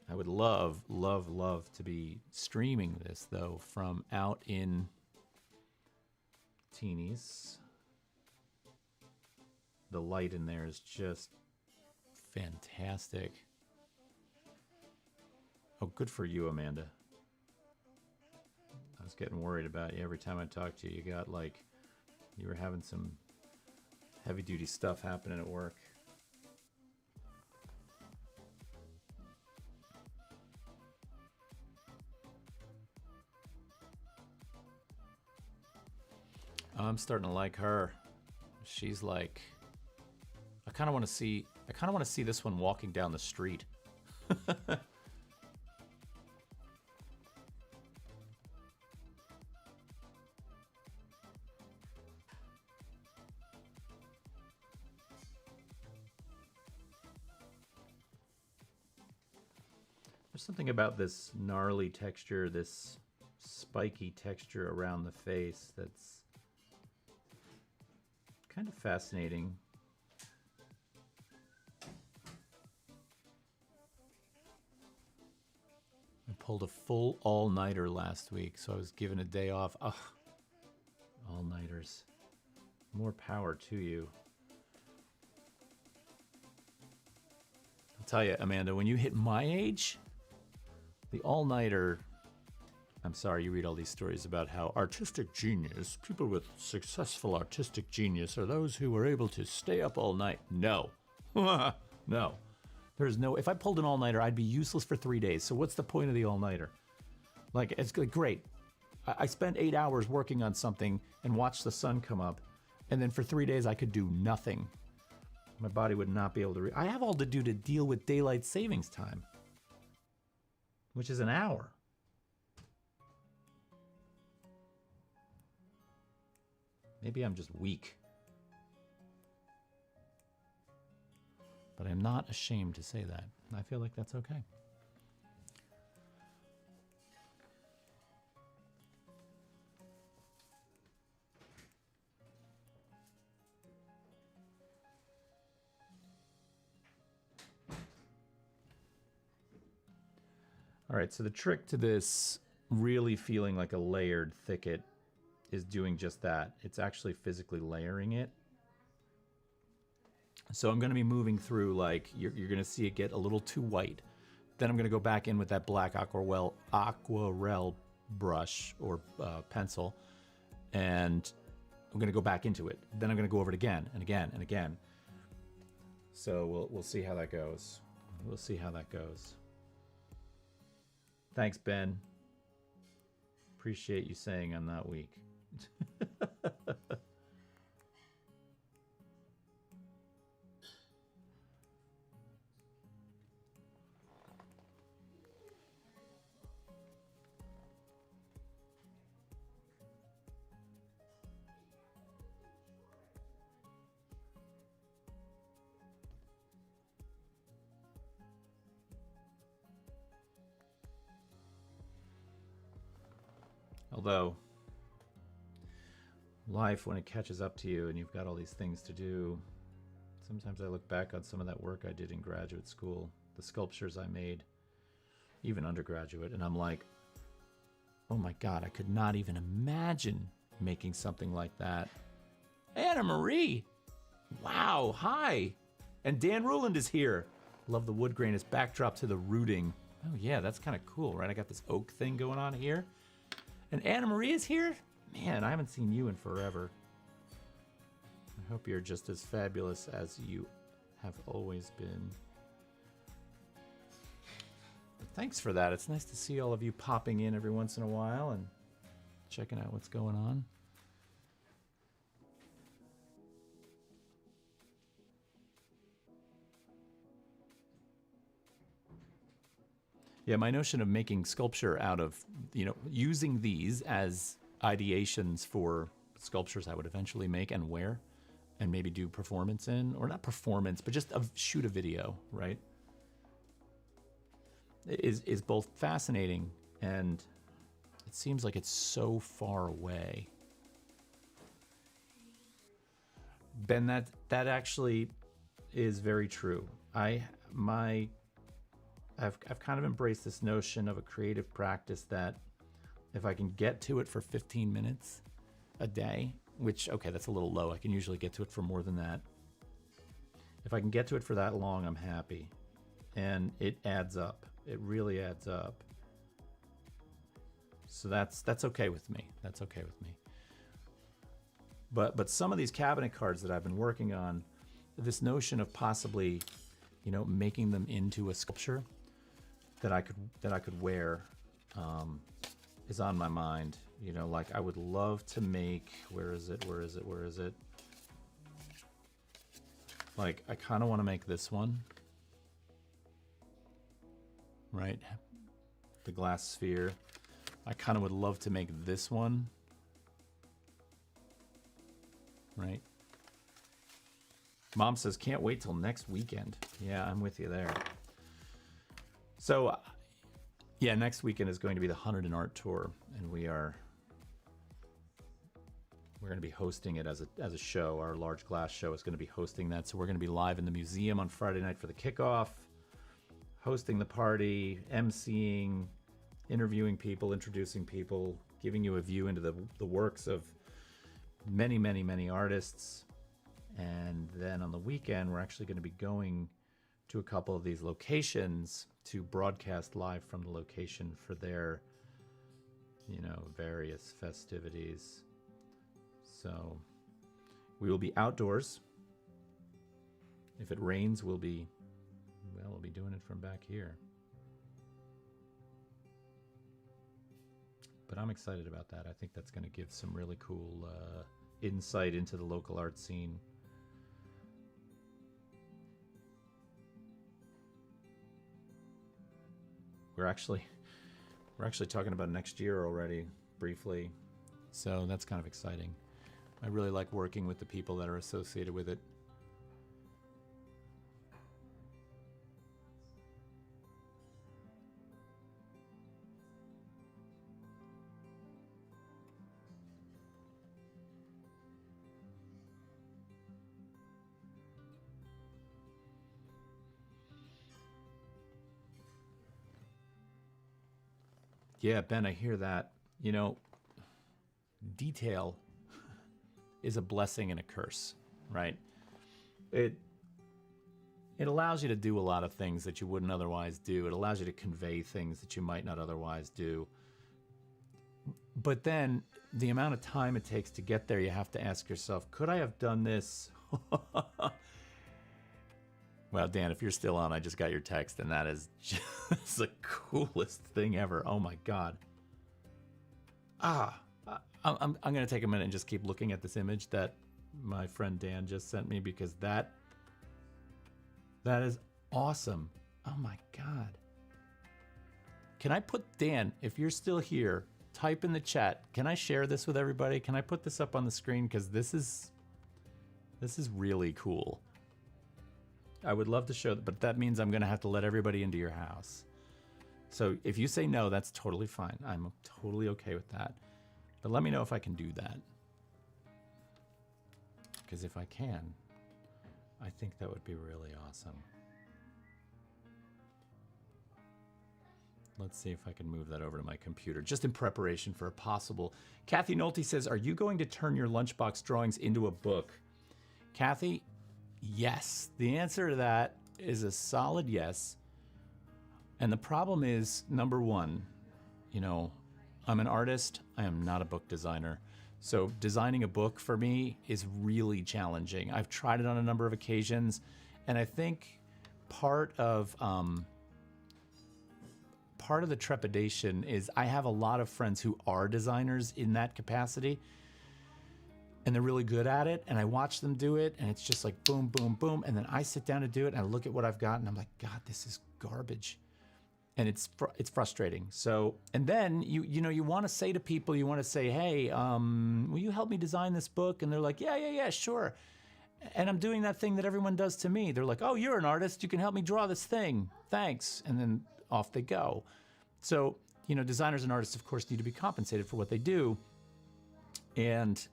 I would love, love, love to be streaming this, though, from out in Teenies. The light in there is just fantastic. Oh, good for you, Amanda. I was getting worried about you every time I talked to you. You got like, you were having some heavy-duty stuff happening at work. I'm starting to like her. She's like, I kind of want to see this one walking down the street. There's something about this gnarly texture, this spiky texture around the face that's kind of fascinating. I pulled a full all-nighter last week, so I was given a day off. Ugh, all-nighters. More power to you. I'll tell you, Amanda, when you hit my age, the all-nighter, I'm sorry, you read all these stories about how artistic genius, people with successful artistic genius are those who were able to stay up all night. No. No. There's no, if I pulled an all-nighter, I'd be useless for 3 days. So what's the point of the all-nighter? Like, it's great. I spent 8 hours working on something and watched the sun come up. And then for 3 days, I could do nothing. My body would not be able to I have all to do to deal with daylight savings time, which is an hour. Maybe I'm just weak. But I'm not ashamed to say that. I feel like that's okay. All right, so the trick to this really feeling like a layered thicket is doing just that. It's actually physically layering it. So I'm going to be moving through, like, you're going to see it get a little too white. Then I'm going to go back in with that black aquarelle brush or pencil, and I'm going to go back into it. Then I'm going to go over it again and again and again. So we'll see how that goes. We'll see how that goes. Thanks, Ben. Appreciate you saying I'm not weak. Although, life, when it catches up to you and you've got all these things to do, sometimes I look back on some of that work I did in graduate school, the sculptures I made, even undergraduate, and I'm like, oh my God, I could not even imagine making something like that. Anna Marie! Wow, hi! And Dan Ruland is here. Love the wood grain as backdrop to the rooting. Oh yeah, that's kind of cool, right? I got this oak thing going on here. And Anna Marie is here? Man, I haven't seen you in forever. I hope you're just as fabulous as you have always been. But thanks for that. It's nice to see all of you popping in every once in a while and checking out what's going on. Yeah, my notion of making sculpture out of, using these as ideations for sculptures I would eventually make and wear and maybe do performance in, or not performance, but just shoot a video, right? Is both fascinating and it seems like it's so far away. Ben, that actually is very true. I've kind of embraced this notion of a creative practice that if I can get to it for 15 minutes a day, which, okay, that's a little low. I can usually get to it for more than that. If I can get to it for that long, I'm happy. And it adds up. It really adds up. So that's okay with me. That's okay with me. But some of these cabinet cards that I've been working on, this notion of possibly, making them into a sculpture that I could wear is on my mind. Like I would love to make, where is it? Like I kind of want to make this one, right? The glass sphere. I kind of would love to make this one, right? Mom says, can't wait till next weekend. Yeah, I'm with you there. So, yeah, next weekend is going to be the Hunterdon Art Tour, and we're going to be hosting it as a show. Our large glass show is going to be hosting that. So we're going to be live in the museum on Friday night for the kickoff, hosting the party, emceeing, interviewing people, introducing people, giving you a view into the works of many, many, many artists. And then on the weekend, we're actually going to be going to a couple of these locations to broadcast live from the location for their, you know, various festivities. So we will be outdoors. If it rains, we'll be doing it from back here. But I'm excited about that. I think that's going to give some really cool insight into the local art scene. We're actually talking about next year already, briefly. So that's kind of exciting. I really like working with the people that are associated with it. Yeah, Ben, I hear that. You know, detail is a blessing and a curse, right? It allows you to do a lot of things that you wouldn't otherwise do. It allows you to convey things that you might not otherwise do. But then the amount of time it takes to get there, you have to ask yourself, could I have done this? Well, Dan, if you're still on, I just got your text, and that is just the coolest thing ever. Oh my God. I'm going to take a minute and just keep looking at this image that my friend Dan just sent me, because that is awesome. Oh my God. Can I put, Dan, if you're still here, type in the chat. Can I share this with everybody? Can I put this up on the screen? Because this is really cool. I would love to show, but that means I'm going to have to let everybody into your house. So if you say no, that's totally fine. I'm totally okay with that. But let me know if I can do that. Because if I can, I think that would be really awesome. Let's see if I can move that over to my computer, just in preparation for a possible. Kathy Nolte says, are you going to turn your Lunchbox drawings into a book? Kathy, yes. The answer to that is a solid yes. And the problem is, number one, you know, I'm an artist. I am not a book designer. So designing a book for me is really challenging. I've tried it on a number of occasions, and I think part of the trepidation is I have a lot of friends who are designers in that capacity, and they're really good at it, and I watch them do it, and it's just like boom, boom, boom, and then I sit down to do it, and I look at what I've got, and I'm like, God, this is garbage. And it's frustrating. So, and then you want to say to people, you want to say, hey, will you help me design this book? And they're like, yeah, sure. And I'm doing that thing that everyone does to me. They're like, oh, you're an artist. You can help me draw this thing. Thanks. And then off they go. So, you know, designers and artists, of course, need to be compensated for what they do. And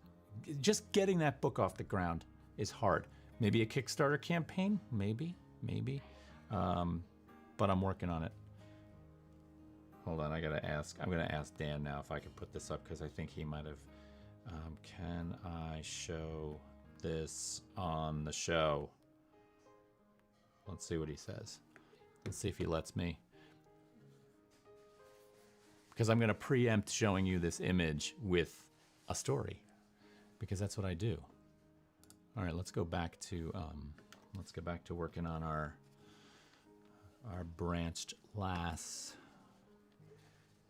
just getting that book off the ground is hard. Maybe a Kickstarter campaign, maybe. But I'm working on it. Hold on, I'm gonna ask Dan now if I can put this up, because I think he might have. Can I show this on the show? Let's see what he says. Let's see if he lets me. Because I'm gonna preempt showing you this image with a story, because that's what I do. All right, let's go back to working on our branched lass.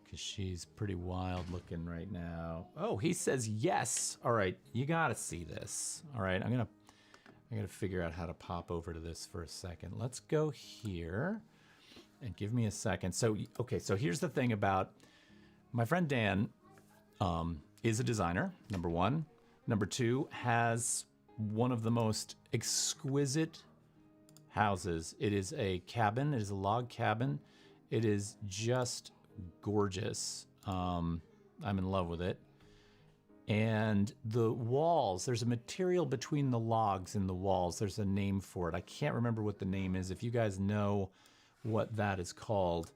Because she's pretty wild looking right now. Oh, he says yes. All right, you gotta see this. All right, I'm gonna figure out how to pop over to this for a second. Let's go here, and give me a second. So, okay, so here's the thing about my friend Dan. Is a designer, number one. Number two, has one of the most exquisite houses. It is a cabin. It is a log cabin. It is just gorgeous. I'm in love with it. And the walls, there's a material between the logs and the walls. There's a name for it. I can't remember what the name is. If you guys know what that is called,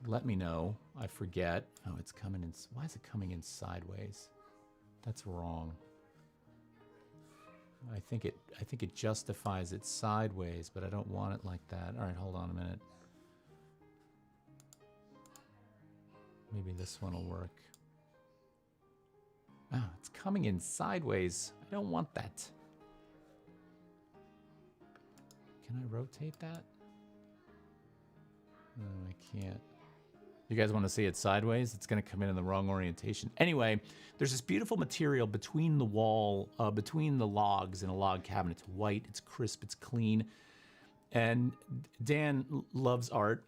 let me know. I forget. Oh, it's coming in. Why is it coming in sideways? That's wrong. I think it justifies it sideways, but I don't want it like that. All right, hold on a minute. Maybe this one will work. Ah, it's coming in sideways. I don't want that. Can I rotate that? No, I can't. You guys want to see it sideways? It's going to come in the wrong orientation. Anyway, there's this beautiful material between the wall, between the logs in a log cabin. It's white, it's crisp, it's clean. And Dan loves art.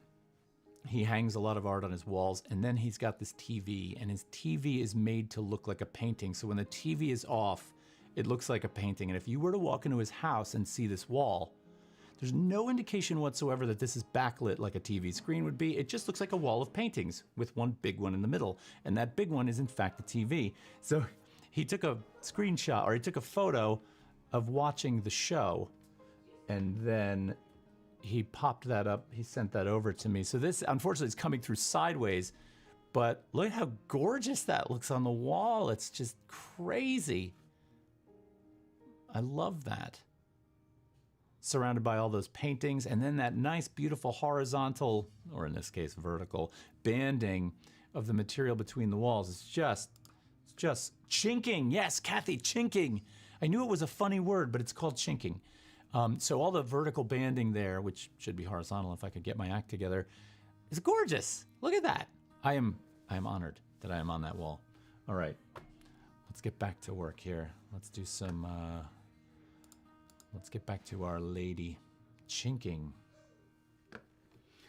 He hangs a lot of art on his walls, and then he's got this TV, and his TV is made to look like a painting. So when the TV is off, it looks like a painting. And if you were to walk into his house and see this wall, there's no indication whatsoever that this is backlit like a TV screen would be. It just looks like a wall of paintings with one big one in the middle. And that big one is in fact the TV. So he took a screenshot, or he took a photo of watching the show, and then he popped that up. He sent that over to me. So this, unfortunately, is coming through sideways, but look at how gorgeous that looks on the wall. It's just crazy. I love that. Surrounded by all those paintings, and then that nice, beautiful horizontal, or in this case, vertical, banding of the material between the walls. It's just chinking. Yes, Kathy, chinking. I knew it was a funny word, but it's called chinking. So all the vertical banding there, which should be horizontal if I could get my act together, is gorgeous. Look at that. I am honored that I am on that wall. All right, let's get back to work here. Let's do some. Let's get back to Our Lady. Chinking.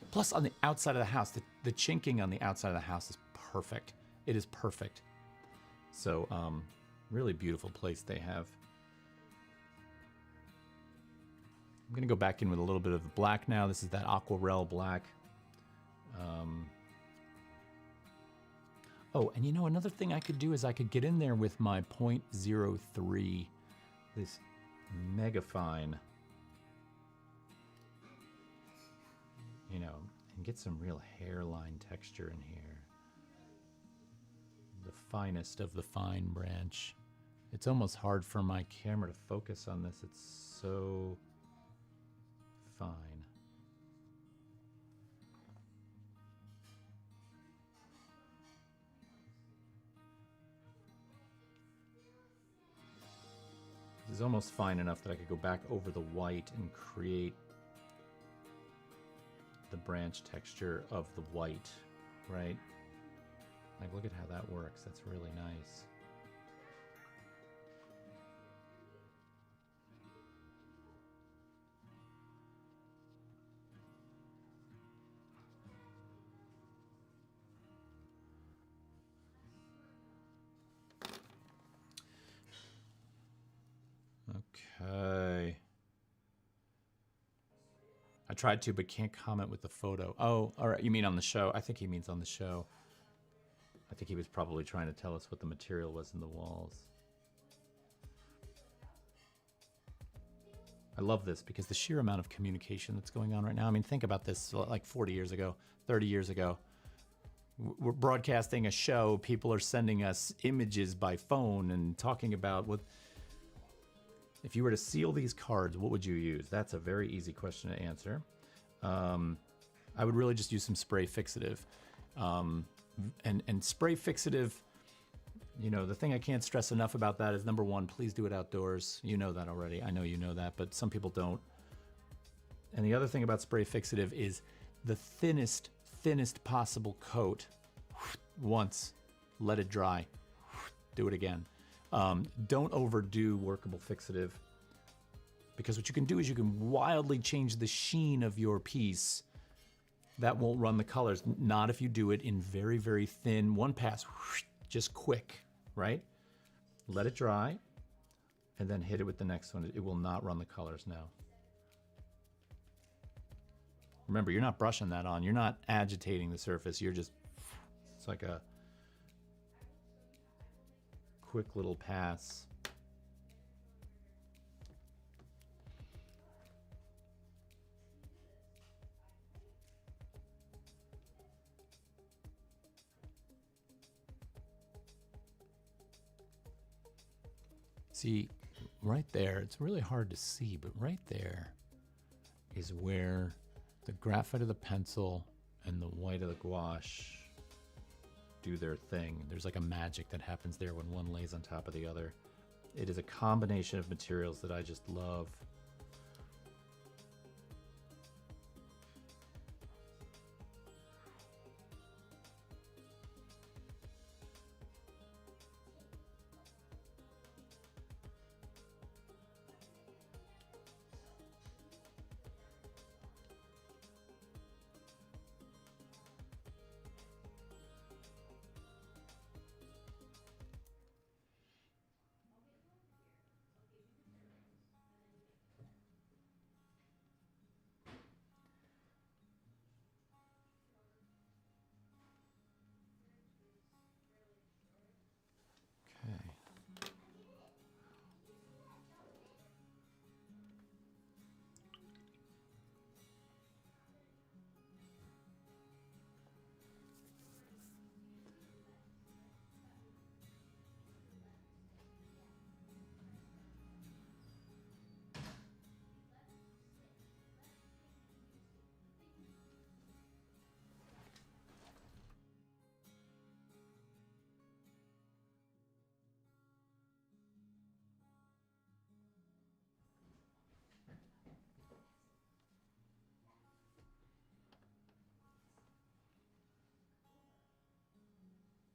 Plus, on the outside of the house, the chinking on the outside of the house is perfect. It is perfect. So, really beautiful place they have. I'm going to go back in with a little bit of black now. This is that aquarelle black. Oh, and you know, another thing I could do is I could get in there with my 0.03, this mega fine, you know, and get some real hairline texture in here. The finest of the fine branch. It's almost hard for my camera to focus on this. It's so fine. This is almost fine enough that I could go back over the white and create the branch texture of the white, right? Like, look at how that works. That's really nice. Okay. I tried to, but can't comment with the photo. Oh, all right. You mean on the show? I think he means on the show. I think he was probably trying to tell us what the material was in the walls. I love this because the sheer amount of communication that's going on right now. I mean, think about this, like 40 years ago, 30 years ago. We're broadcasting a show. People are sending us images by phone and talking about what... If you were to seal these cards, what would you use? That's a very easy question to answer. I would really just use some spray fixative. And spray fixative, you know, the thing I can't stress enough about that is, number one, please do it outdoors. You know that already. I know you know that, but some people don't. And the other thing about spray fixative is the thinnest possible coat. Once, let it dry. Do it again. Don't overdo workable fixative, because what you can do is you can wildly change the sheen of your piece. That won't run the colors. Not if you do it in very, very thin, one pass, just quick, right? Let it dry, and then hit it with the next one. It will not run the colors now. Remember, you're not brushing that on. You're not agitating the surface. You're just, it's like a quick little pass. See, right there, it's really hard to see, but right there is where the graphite of the pencil and the white of the gouache do their thing. There's like a magic that happens there when one lays on top of the other. It is a combination of materials that I just love.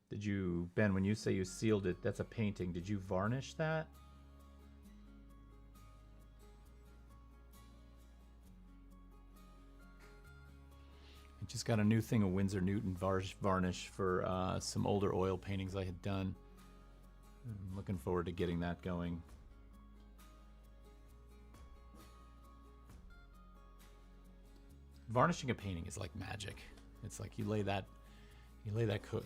Did you, Ben, when you say you sealed it, that's a painting. Did you varnish that? I just got a new thing of Winsor Newton varnish for some older oil paintings I had done. I'm looking forward to getting that going. Varnishing a painting is like magic. It's like you lay that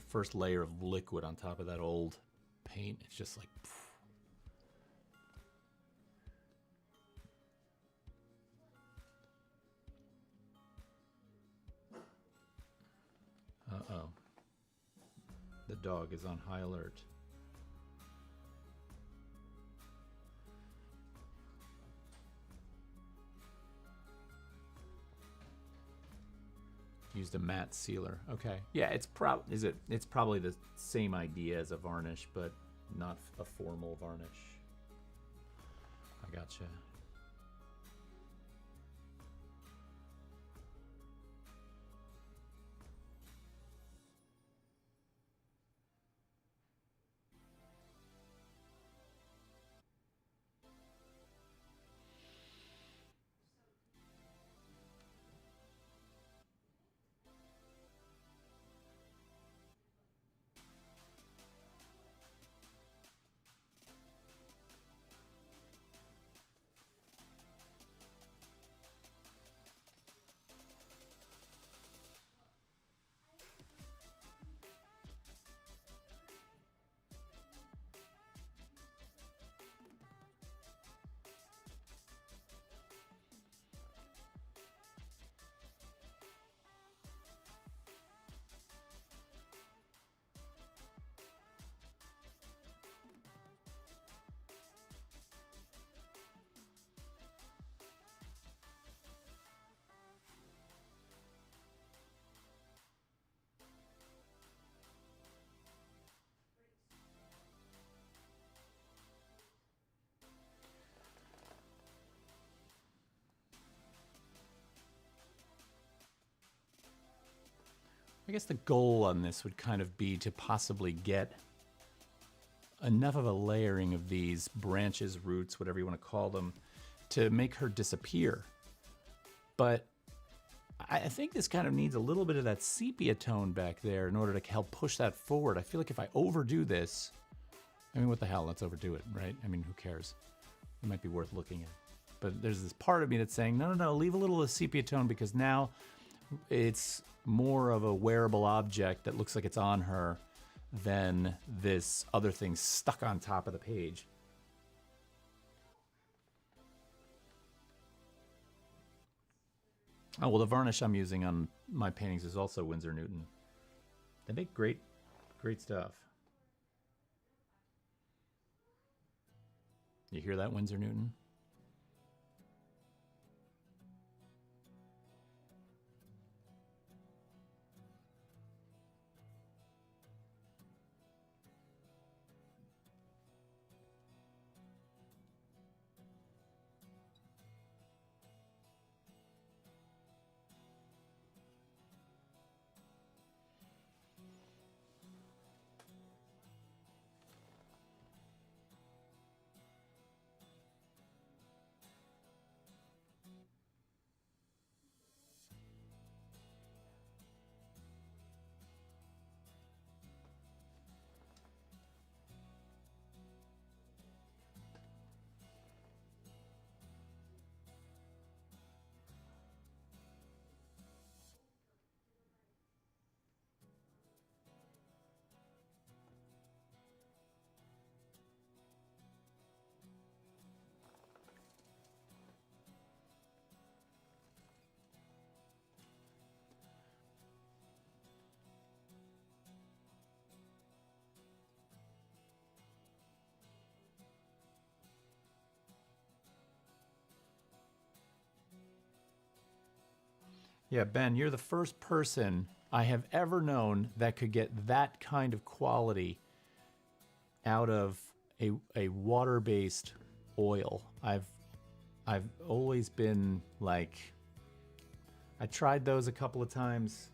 first layer of liquid on top of that old paint. It's just like, phew. Uh-oh. The dog is on high alert. Used a matte sealer. Okay. Yeah, it's probably the same idea as a varnish, but not a formal varnish. I gotcha. I guess the goal on this would kind of be to possibly get enough of a layering of these branches, roots, whatever you want to call them, to make her disappear. But I think this kind of needs a little bit of that sepia tone back there in order to help push that forward. I feel like if I overdo this, I mean, what the hell, let's overdo it, right? I mean, who cares? It might be worth looking at. But there's this part of me that's saying, no, leave a little of sepia tone because now it's more of a wearable object that looks like it's on her than this other thing stuck on top of the page. Oh, well, the varnish I'm using on my paintings is also Winsor Newton. They make great stuff. You hear that, Winsor Newton? Yeah, Ben, you're the first person I have ever known that could get that kind of quality out of a water-based oil. I've always been like, I tried those a couple of times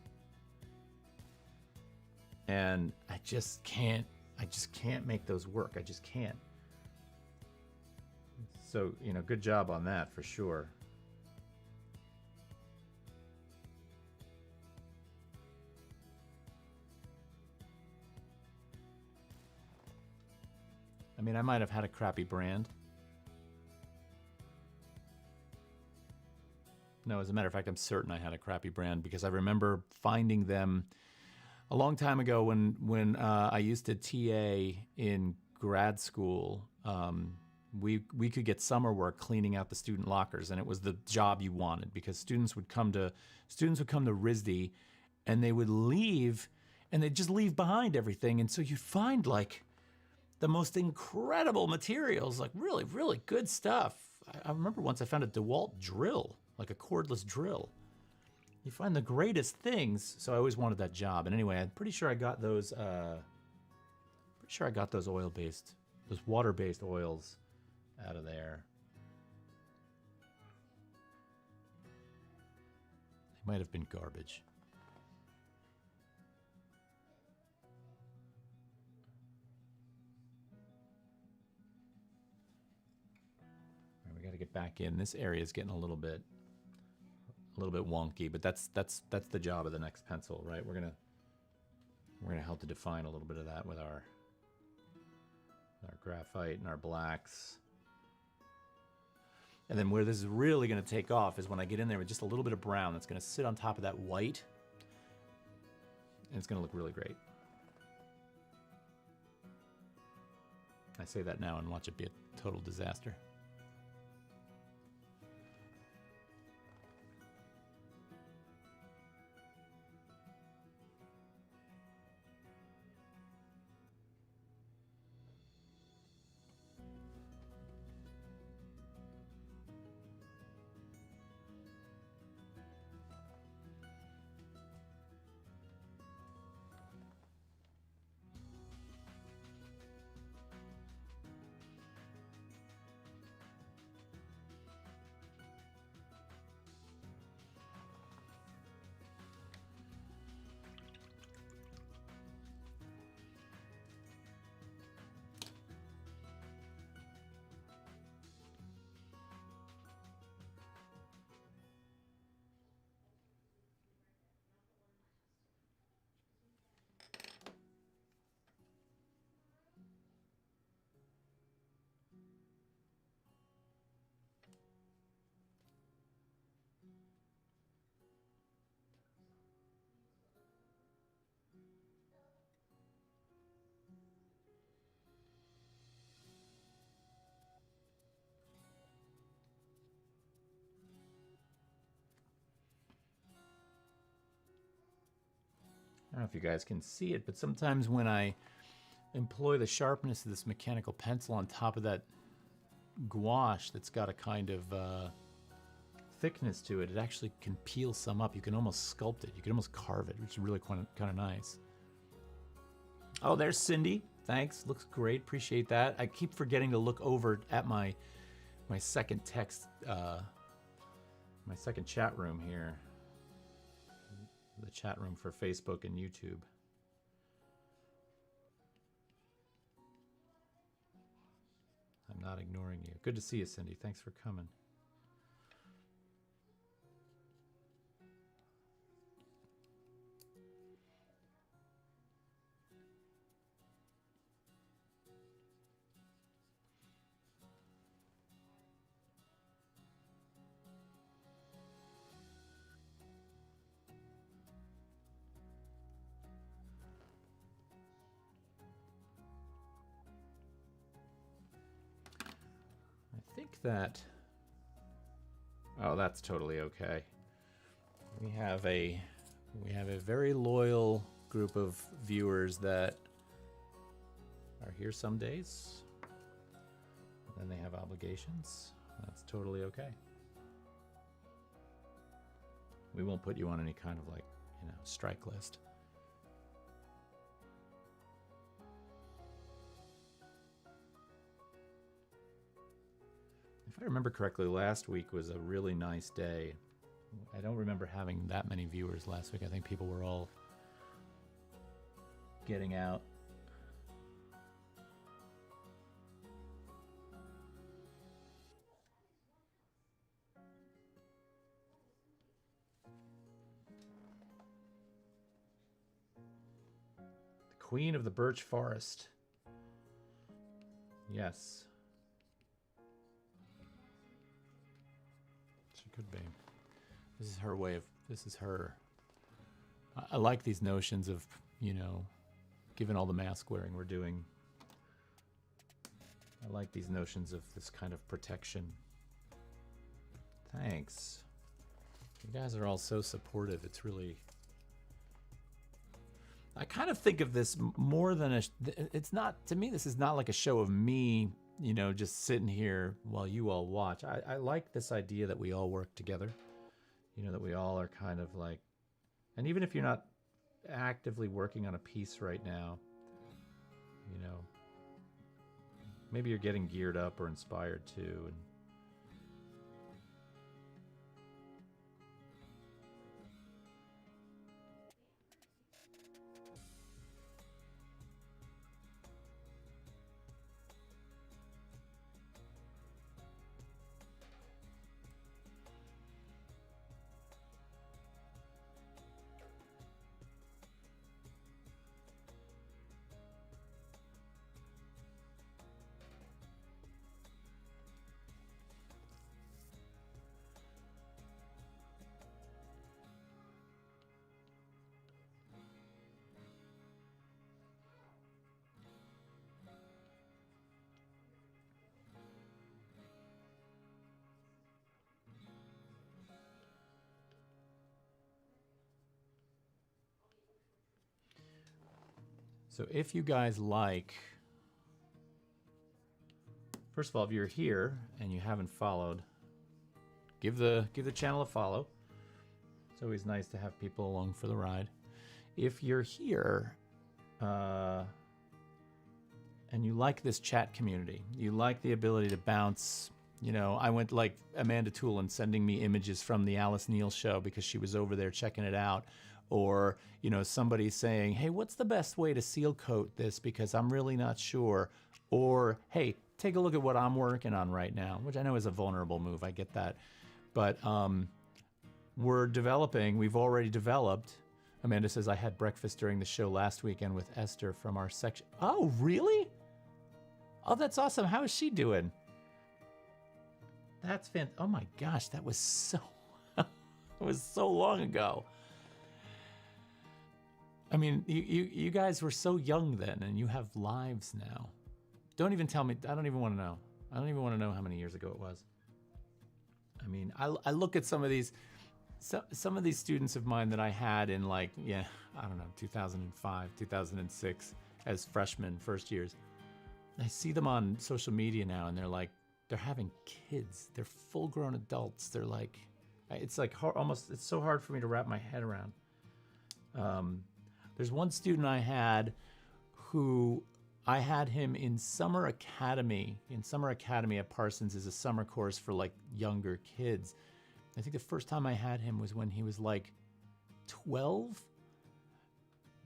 and I just can't make those work. I just can't. So, you know, good job on that for sure. I mean, I might have had a crappy brand. No, as a matter of fact, I'm certain I had a crappy brand because I remember finding them a long time ago when I used to TA in grad school. We could get summer work cleaning out the student lockers, and it was the job you wanted because students would come to RISD, and they would leave, and they'd just leave behind everything, and so you'd find like the most incredible materials, like really, really good stuff. I remember once I found a DeWalt drill, like a cordless drill. You find the greatest things, so I always wanted that job. And anyway, I'm pretty sure I got those. Those oil-based, those water-based oils out of there. They might have been garbage. We got to get back in. This area is getting a little bit wonky, but that's the job of the next pencil, right? We're gonna help to define a little bit of that with our graphite and our blacks. And then where this is really going to take off is when I get in there with just a little bit of brown that's going to sit on top of that white, and it's going to look really great. I say that now and watch it be a total disaster. I don't know if you guys can see it, but sometimes when I employ the sharpness of this mechanical pencil on top of that gouache that's got a kind of thickness to it. It actually can peel some up. You can almost sculpt it. You can almost carve it, which is really kind of nice. Oh, there's Cindy. Thanks. Looks great. Appreciate that. I keep forgetting to look over at my second text, my second chat room here. The chat room for Facebook and YouTube. I'm not ignoring you. Good to see you, Cindy. Thanks for coming. That that's totally okay. We have a very loyal group of viewers that are here some days, then they have obligations. That's totally okay. We won't put you on any kind of strike list. If I remember correctly, last week was a really nice day. I don't remember having that many viewers last week. I think people were all getting out. The Queen of the Birch Forest. Yes. Could be. This is her way of, this is her. I like these notions of, given all the mask wearing we're doing, I like these notions of this kind of protection. Thanks. You guys are all so supportive. It's really, I kind of think of this more than it's not, to me, this is not like a show of me just sitting here while you all watch. I like this idea that we all work together, that we all are kind of like, and even if you're not actively working on a piece right now, maybe you're getting geared up or inspired too. And so if you guys like, first of all, if you're here and you haven't followed, give the channel a follow. It's always nice to have people along for the ride. If you're here and you like this chat community, you like the ability to bounce, I went like Amanda Toolin sending me images from the Alice Neal show because she was over there checking it out. Or, somebody saying, hey, what's the best way to seal coat this because I'm really not sure. Or, hey, take a look at what I'm working on right now, which I know is a vulnerable move. I get that. But we've already developed. Amanda says, I had breakfast during the show last weekend with Esther from our section. Oh, really? Oh, that's awesome. How is she doing? That's fantastic. Oh my gosh, that was so, it was so long ago. I mean, you guys were so young then, and you have lives now. Don't even tell me. I don't even want to know. I don't even want to know how many years ago it was. I mean, I look at some of these students of mine that I had in 2005, 2006 as freshmen, first years. I see them on social media now, and they're like they're having kids. They're full-grown adults. They're like, it's like almost, it's so hard for me to wrap my head around. There's one student I had who I had him in summer academy. In summer academy at Parsons is a summer course for like younger kids. I think the first time I had him was when he was like 12,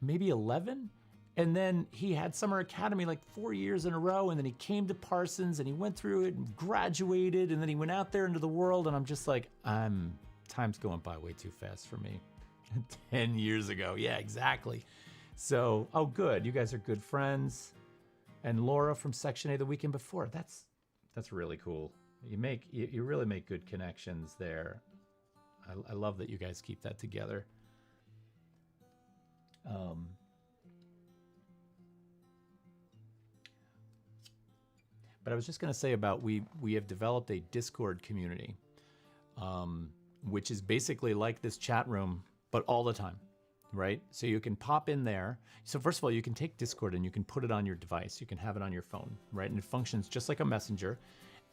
maybe 11. And then he had summer academy like 4 years in a row. And then he came to Parsons and he went through it and graduated. And then he went out there into the world. And I'm just like, time's going by way too fast for me. 10 years ago. Yeah, exactly. So, oh, good. You guys are good friends. And Laura from Section A the weekend before. That's really cool. You really make good connections there. I love that you guys keep that together. But I was just going to say about we have developed a Discord community, which is basically like this chat room, but all the time, right? So you can pop in there. So first of all, you can take Discord and you can put it on your device. You can have it on your phone, right? And it functions just like a messenger.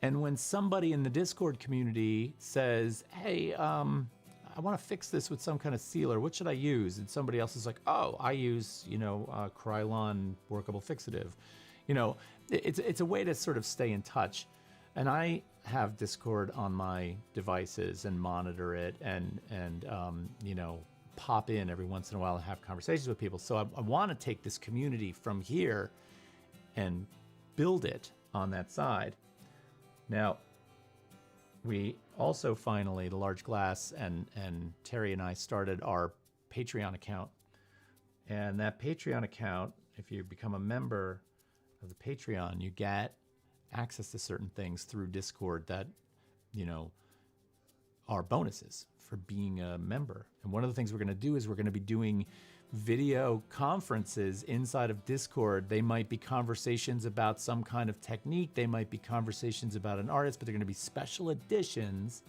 And when somebody in the Discord community says, hey, I want to fix this with some kind of sealer, what should I use? And somebody else is like, oh, I use, Krylon workable fixative. It's a way to sort of stay in touch. And I have Discord on my devices and monitor it and pop in every once in a while and have conversations with people. So I want to take this community from here and build it on that side. Now, we also finally, the Large Glass and Terry and I started our Patreon account. And that Patreon account, if you become a member of the Patreon, you get access to certain things through Discord that, are bonuses for being a member. And one of the things we're going to do is we're going to be doing video conferences inside of Discord. They might be conversations about some kind of technique. They might be conversations about an artist, but they're going to be special editions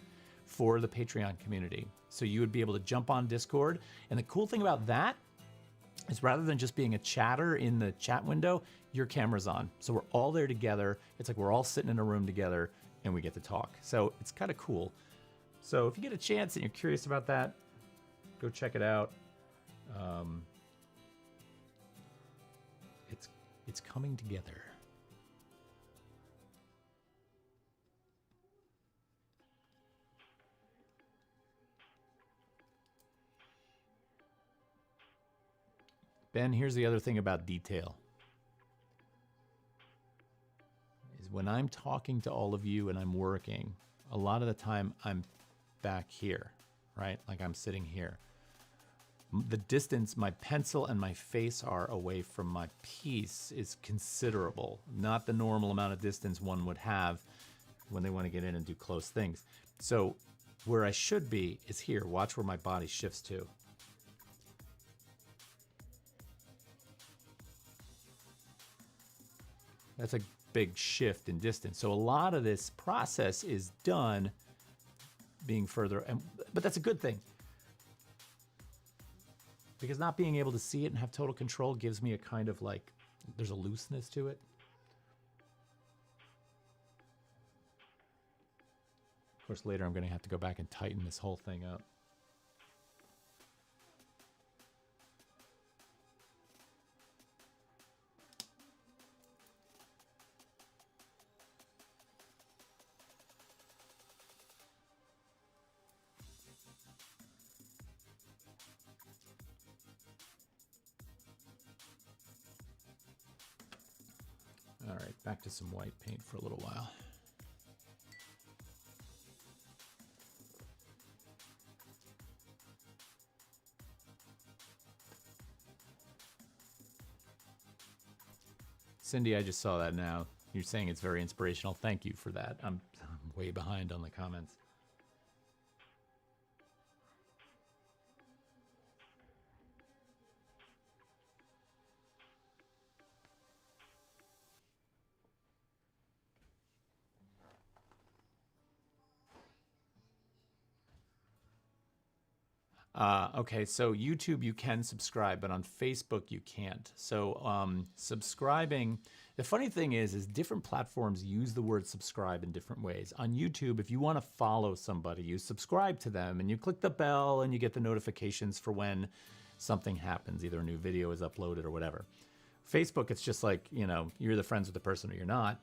for the Patreon community. So you would be able to jump on Discord. And the cool thing about that is rather than just being a chatter in the chat window, your camera's on. So we're all there together. It's like we're all sitting in a room together and we get to talk. So it's kind of cool. So if you get a chance and you're curious about that, go check it out. It's coming together. Ben, here's the other thing about detail. Is when I'm talking to all of you and I'm working, a lot of the time I'm back here, right? Like I'm sitting here. The distance my pencil and my face are away from my piece is considerable. Not the normal amount of distance one would have when they want to get in and do close things. So where I should be is here. Watch where my body shifts to. That's a big shift in distance. So a lot of this process is done being further, but that's a good thing. Because not being able to see it and have total control gives me a kind of like, there's a looseness to it. Of course, later I'm going to have to go back and tighten this whole thing up. All right, back to some white paint for a little while. Cindy, I just saw that now. You're saying it's very inspirational. Thank you for that. I'm way behind on the comments. Okay, so YouTube you can subscribe, but on Facebook you can't. So subscribing, the funny thing is different platforms use the word subscribe in different ways. On YouTube, if you want to follow somebody, you subscribe to them and you click the bell and you get the notifications for when something happens, either a new video is uploaded or whatever. Facebook, it's just like, you know, you're either friends with the person or you're not.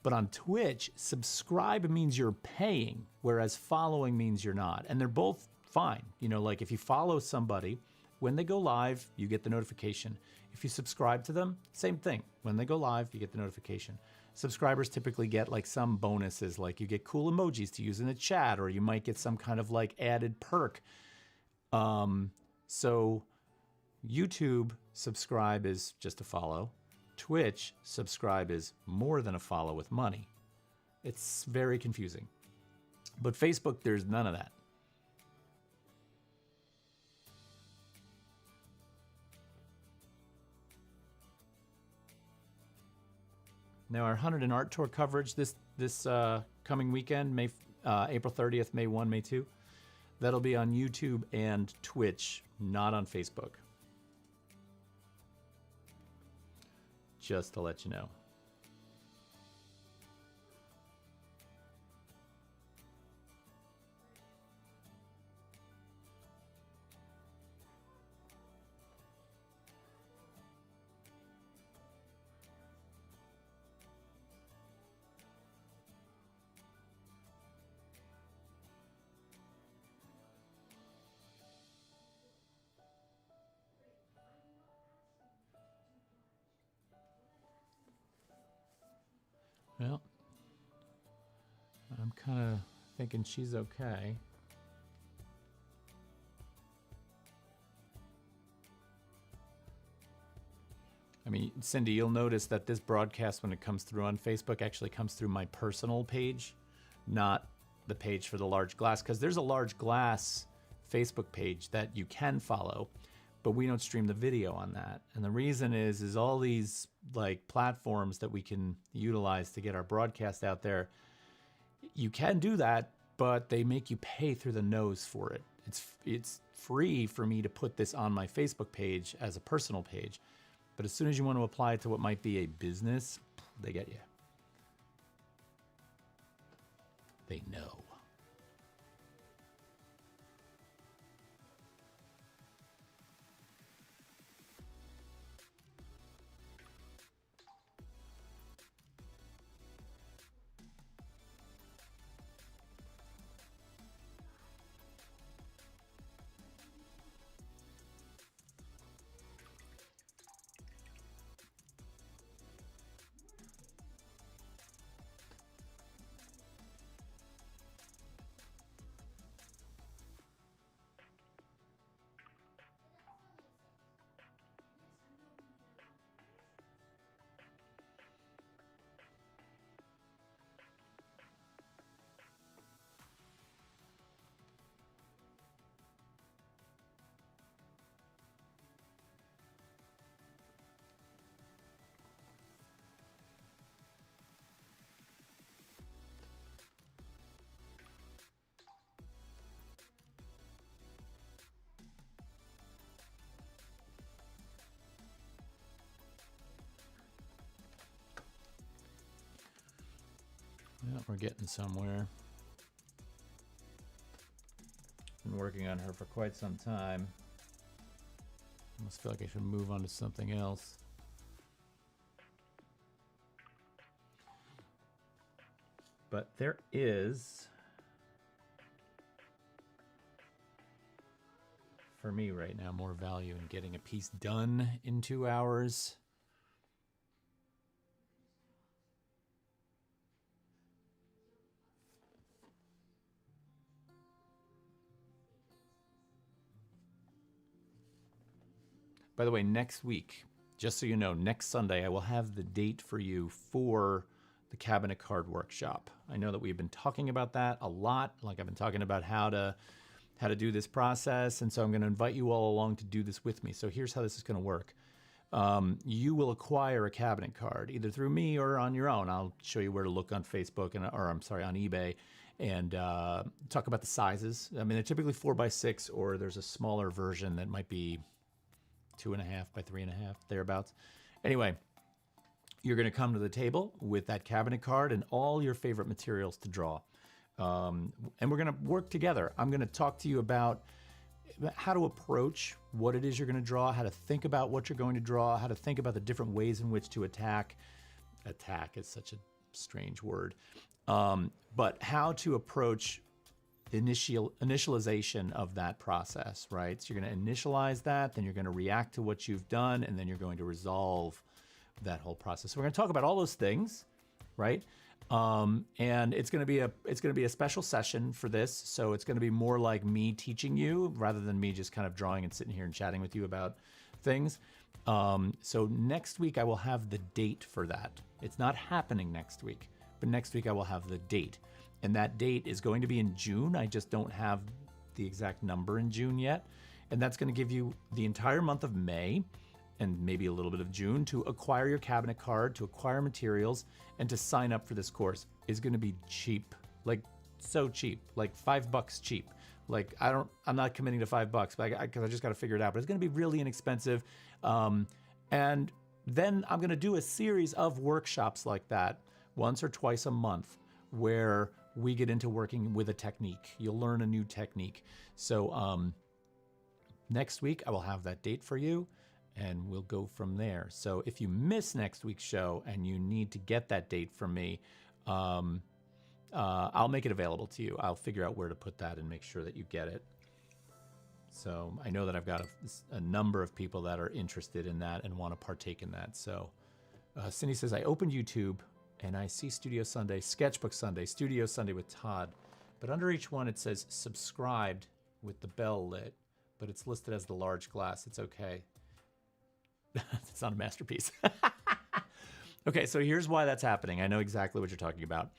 But on Twitch, subscribe means you're paying, whereas following means you're not. And they're both fine. You know, like if you follow somebody, when they go live, you get the notification. If you subscribe to them, same thing. When they go live, you get the notification. Subscribers typically get like some bonuses, like you get cool emojis to use in the chat, or you might get some kind of like added perk. So YouTube subscribe is just a follow. Twitch subscribe is more than a follow with money. It's very confusing. But Facebook, there's none of that. Now our 100 and Art Tour coverage this coming weekend, April 30th, May 1, May 2, that'll be on YouTube and Twitch, not on Facebook. Just to let you know. Well, I'm kind of thinking she's okay. I mean, Cindy, you'll notice that this broadcast, when it comes through on Facebook, actually comes through my personal page, not the page for the Large Glass, because there's a Large Glass Facebook page that you can follow, but we don't stream the video on that. And the reason is all these like platforms that we can utilize to get our broadcast out there, you can do that, but they make you pay through the nose for it. It's free for me to put this on my Facebook page as a personal page, but as soon as you want to apply it to what might be a business, they get you. They know. Yeah, we're getting somewhere. Been working on her for quite some time. Almost feel like I should move on to something else. But there is, for me right now, more value in getting a piece done in 2 hours. By the way, next week, just so you know, next Sunday, I will have the date for you for the cabinet card workshop. I know that we've been talking about that a lot. Like I've been talking about how to do this process. And so I'm going to invite you all along to do this with me. So here's how this is going to work. You will acquire a cabinet card either through me or on your own. I'll show you where to look on Facebook or I'm sorry, on eBay. and talk about the sizes. I mean, they're typically 4x6, or there's a smaller version that might be 2.5 by 3.5, thereabouts. Anyway, you're going to come to the table with that cabinet card and all your favorite materials to draw. And we're going to work together. I'm going to talk to you about how to approach what it is you're going to draw, how to think about what you're going to draw, how to think about the different ways in which to attack. Attack is such a strange word. But how to approach initialization of that process, right? So you're going to initialize that, then you're going to react to what you've done, and then you're going to resolve that whole process. So we're going to talk about all those things, right? And it's going to be a special session for this. So it's going to be more like me teaching you rather than me just kind of drawing and sitting here and chatting with you about things. So next week I will have the date for that. It's not happening next week, but next week I will have the date. And that date is going to be in June. I just don't have the exact number in June yet. And that's going to give you the entire month of May and maybe a little bit of June to acquire your cabinet card, to acquire materials, and to sign up for this course. Is going to be cheap, like so cheap, like $5 cheap. Like I'm not committing to $5, but because I just got to figure it out. But it's going to be really inexpensive. And then I'm going to do a series of workshops like that once or twice a month, where we get into working with a technique. You'll learn a new technique. So next week I will have that date for you, and we'll go from there. So if you miss next week's show and you need to get that date from me, I'll make it available to you. I'll figure out where to put that and make sure that you get it. So I know that I've got a number of people that are interested in that and want to partake in that. So Cindy says, I opened YouTube and I see Studio Sunday, Sketchbook Sunday, Studio Sunday with Todd. But under each one it says subscribed with the bell lit, but it's listed as the large glass. It's okay. It's not a masterpiece. Okay, so here's why that's happening. I know exactly what you're talking about.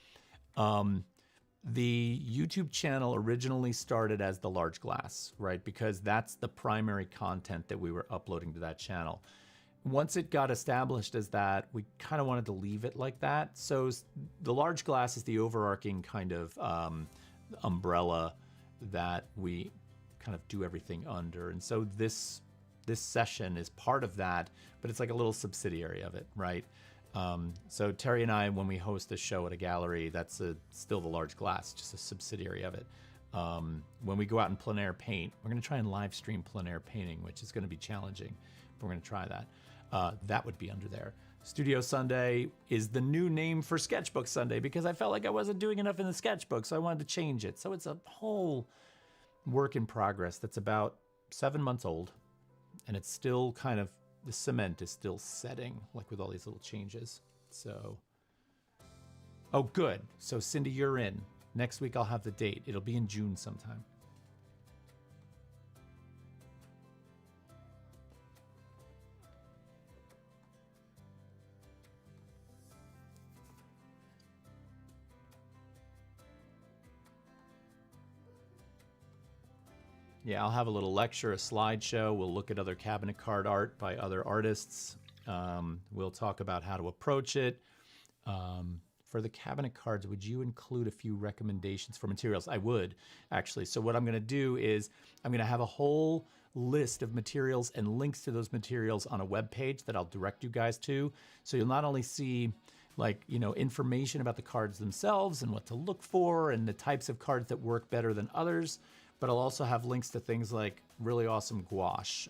The YouTube channel originally started as the large glass, right? Because that's the primary content that we were uploading to that channel. Once it got established as that, we kind of wanted to leave it like that. So the large glass is the overarching kind of umbrella that we kind of do everything under. And so this session is part of that, but it's like a little subsidiary of it, right? So Terry and I, when we host a show at a gallery, that's still the large glass, just a subsidiary of it. When we go out and plein air paint, we're going to try and live stream plein air painting, which is going to be challenging, but we're going to try that. That would be under there. Studio Sunday is the new name for Sketchbook Sunday because I felt like I wasn't doing enough in the sketchbook, so I wanted to change it. So it's a whole work in progress that's about 7 months old, and it's still kind of, the cement is still setting, like with all these little changes. So, oh, good. So Cindy, you're in. Next week I'll have the date. It'll be in June sometime. Yeah, I'll have a little lecture, a slideshow. We'll look at other cabinet card art by other artists. We'll talk about how to approach it. For the cabinet cards, would you include a few recommendations for materials? I would, actually. So what I'm going to do is I'm going to have a whole list of materials and links to those materials on a web page that I'll direct you guys to. So you'll not only see information about the cards themselves and what to look for and the types of cards that work better than others, but I'll also have links to things like really awesome gouache,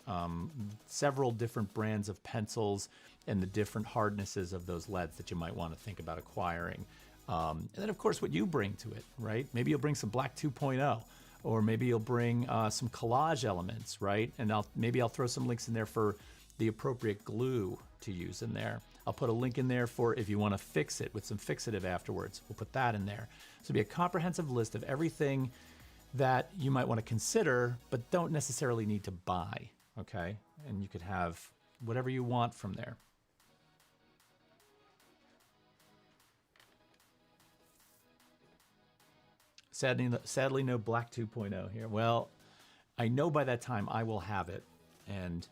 several different brands of pencils, and the different hardnesses of those leads that you might want to think about acquiring. And then, of course, what you bring to it, right? Maybe you'll bring some Black 2.0, or maybe you'll bring some collage elements, right? And maybe I'll throw some links in there for the appropriate glue to use in there. I'll put a link in there for if you want to fix it with some fixative afterwards. We'll put that in there. So it'll be a comprehensive list of everything that you might want to consider, but don't necessarily need to buy, okay? And you could have whatever you want from there. Sadly, no Black 2.0 here. Well, I know by that time I will have it, and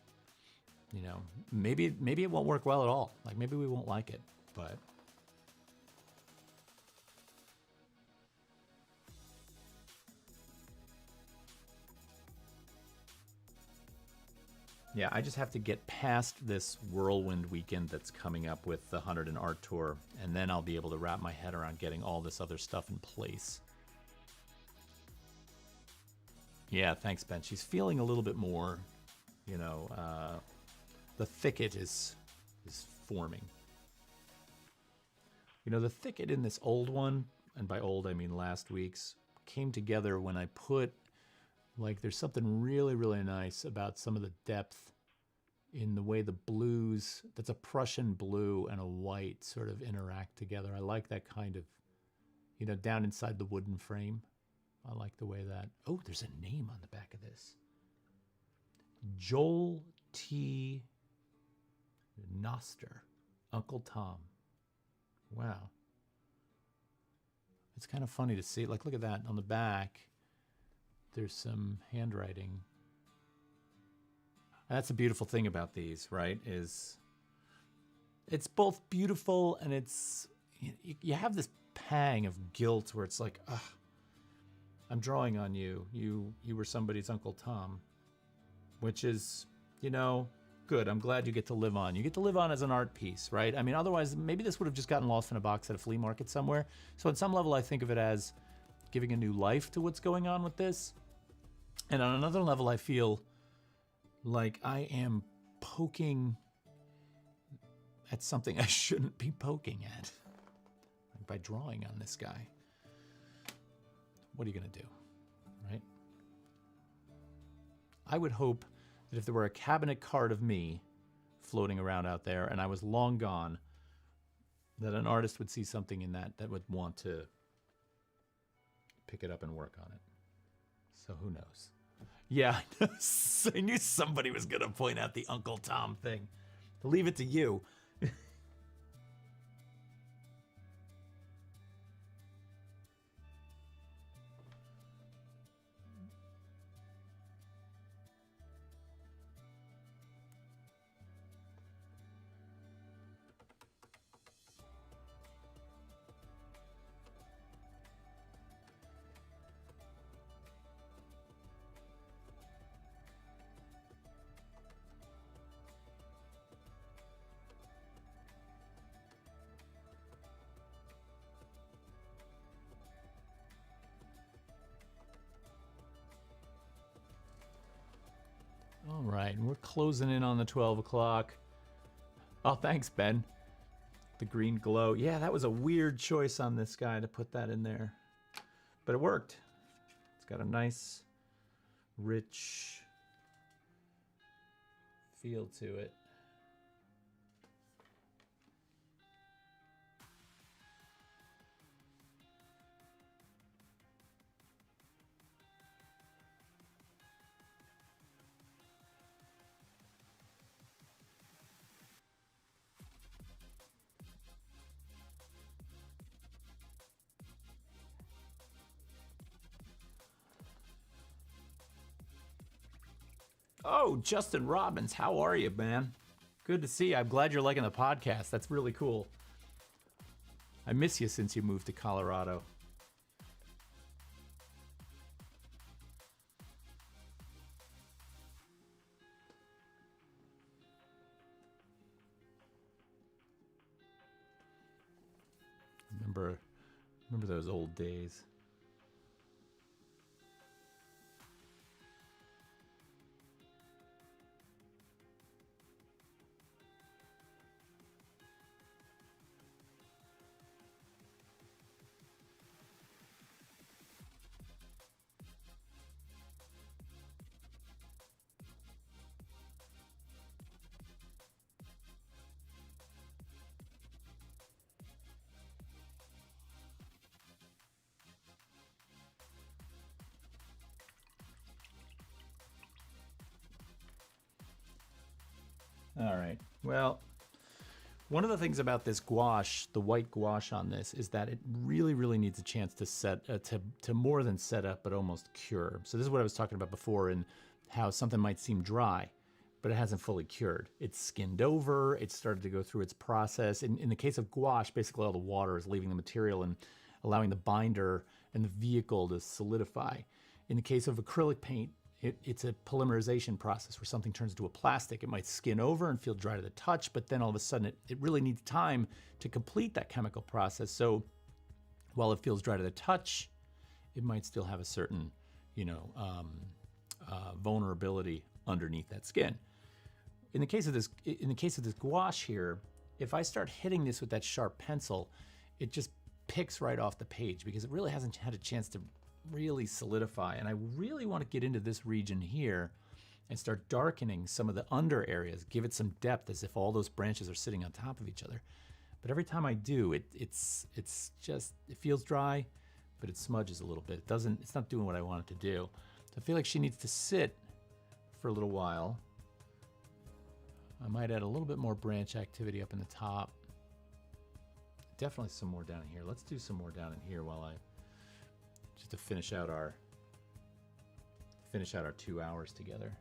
maybe it won't work well at all. Like maybe we won't like it, but Yeah, I just have to get past this whirlwind weekend that's coming up with the 100 and Art Tour, and then I'll be able to wrap my head around getting all this other stuff in place. Yeah, thanks, Ben. She's feeling a little bit more, you know, the thicket is forming. You know, the thicket in this old one, and by old I mean last week's, came together when I put, like, there's something really, really nice about some of the depth in the way the blues, that's a Prussian blue and a white sort of interact together. I like that kind of, you know, down inside the wooden frame. I like the way that, oh, there's a name on the back of this. Joel T. Noster, Uncle Tom. Wow. It's kind of funny to see. Like, look at that on the back. There's some handwriting. And that's the beautiful thing about these, right? Is it's both beautiful and it's, you have this pang of guilt where it's like, ugh, I'm drawing on you. You were somebody's Uncle Tom, which is, you know, good. I'm glad you get to live on. You get to live on as an art piece, right? I mean, otherwise, maybe this would have just gotten lost in a box at a flea market somewhere. So on some level, I think of it as giving a new life to what's going on with this. And on another level, I feel like I am poking at something I shouldn't be poking at by drawing on this guy. What are you going to do, right? I would hope that if there were a cabinet card of me floating around out there and I was long gone, that an artist would see something in that would want to pick it up and work on it. So who knows? Yeah, I knew somebody was going to point out the Uncle Tom thing. I'll leave it to you. All right, we're closing in on the 12 o'clock. Oh, thanks, Ben. The green glow. Yeah, that was a weird choice on this guy to put that in there. But it worked. It's got a nice, rich feel to it. Oh, Justin Robbins, how are you, man? Good to see you. I'm glad you're liking the podcast. That's really cool. I miss you since you moved to Colorado. Remember those old days. All right. Well, one of the things about this gouache, the white gouache on this, is that it really, really needs a chance to set to more than set up, but almost cure. So this is what I was talking about before, and how something might seem dry, but it hasn't fully cured. It's skinned over. It's started to go through its process. In the case of gouache, basically all the water is leaving the material and allowing the binder and the vehicle to solidify. In the case of acrylic paint, it's a polymerization process where something turns into a plastic. It might skin over and feel dry to the touch, but then all of a sudden it really needs time to complete that chemical process. So while it feels dry to the touch, it might still have a certain, vulnerability underneath that skin. In the case of this gouache here, if I start hitting this with that sharp pencil, it just picks right off the page because it really hasn't had a chance to really solidify. And I really want to get into this region here and start darkening some of the under areas, give it some depth as if all those branches are sitting on top of each other. But every time I do, it feels dry, but it smudges a little bit. It's not doing what I want it to do. So I feel like she needs to sit for a little while. I might add a little bit more branch activity up in the top. Definitely some more down here. Let's do some more down in here just to finish out our 2 hours together.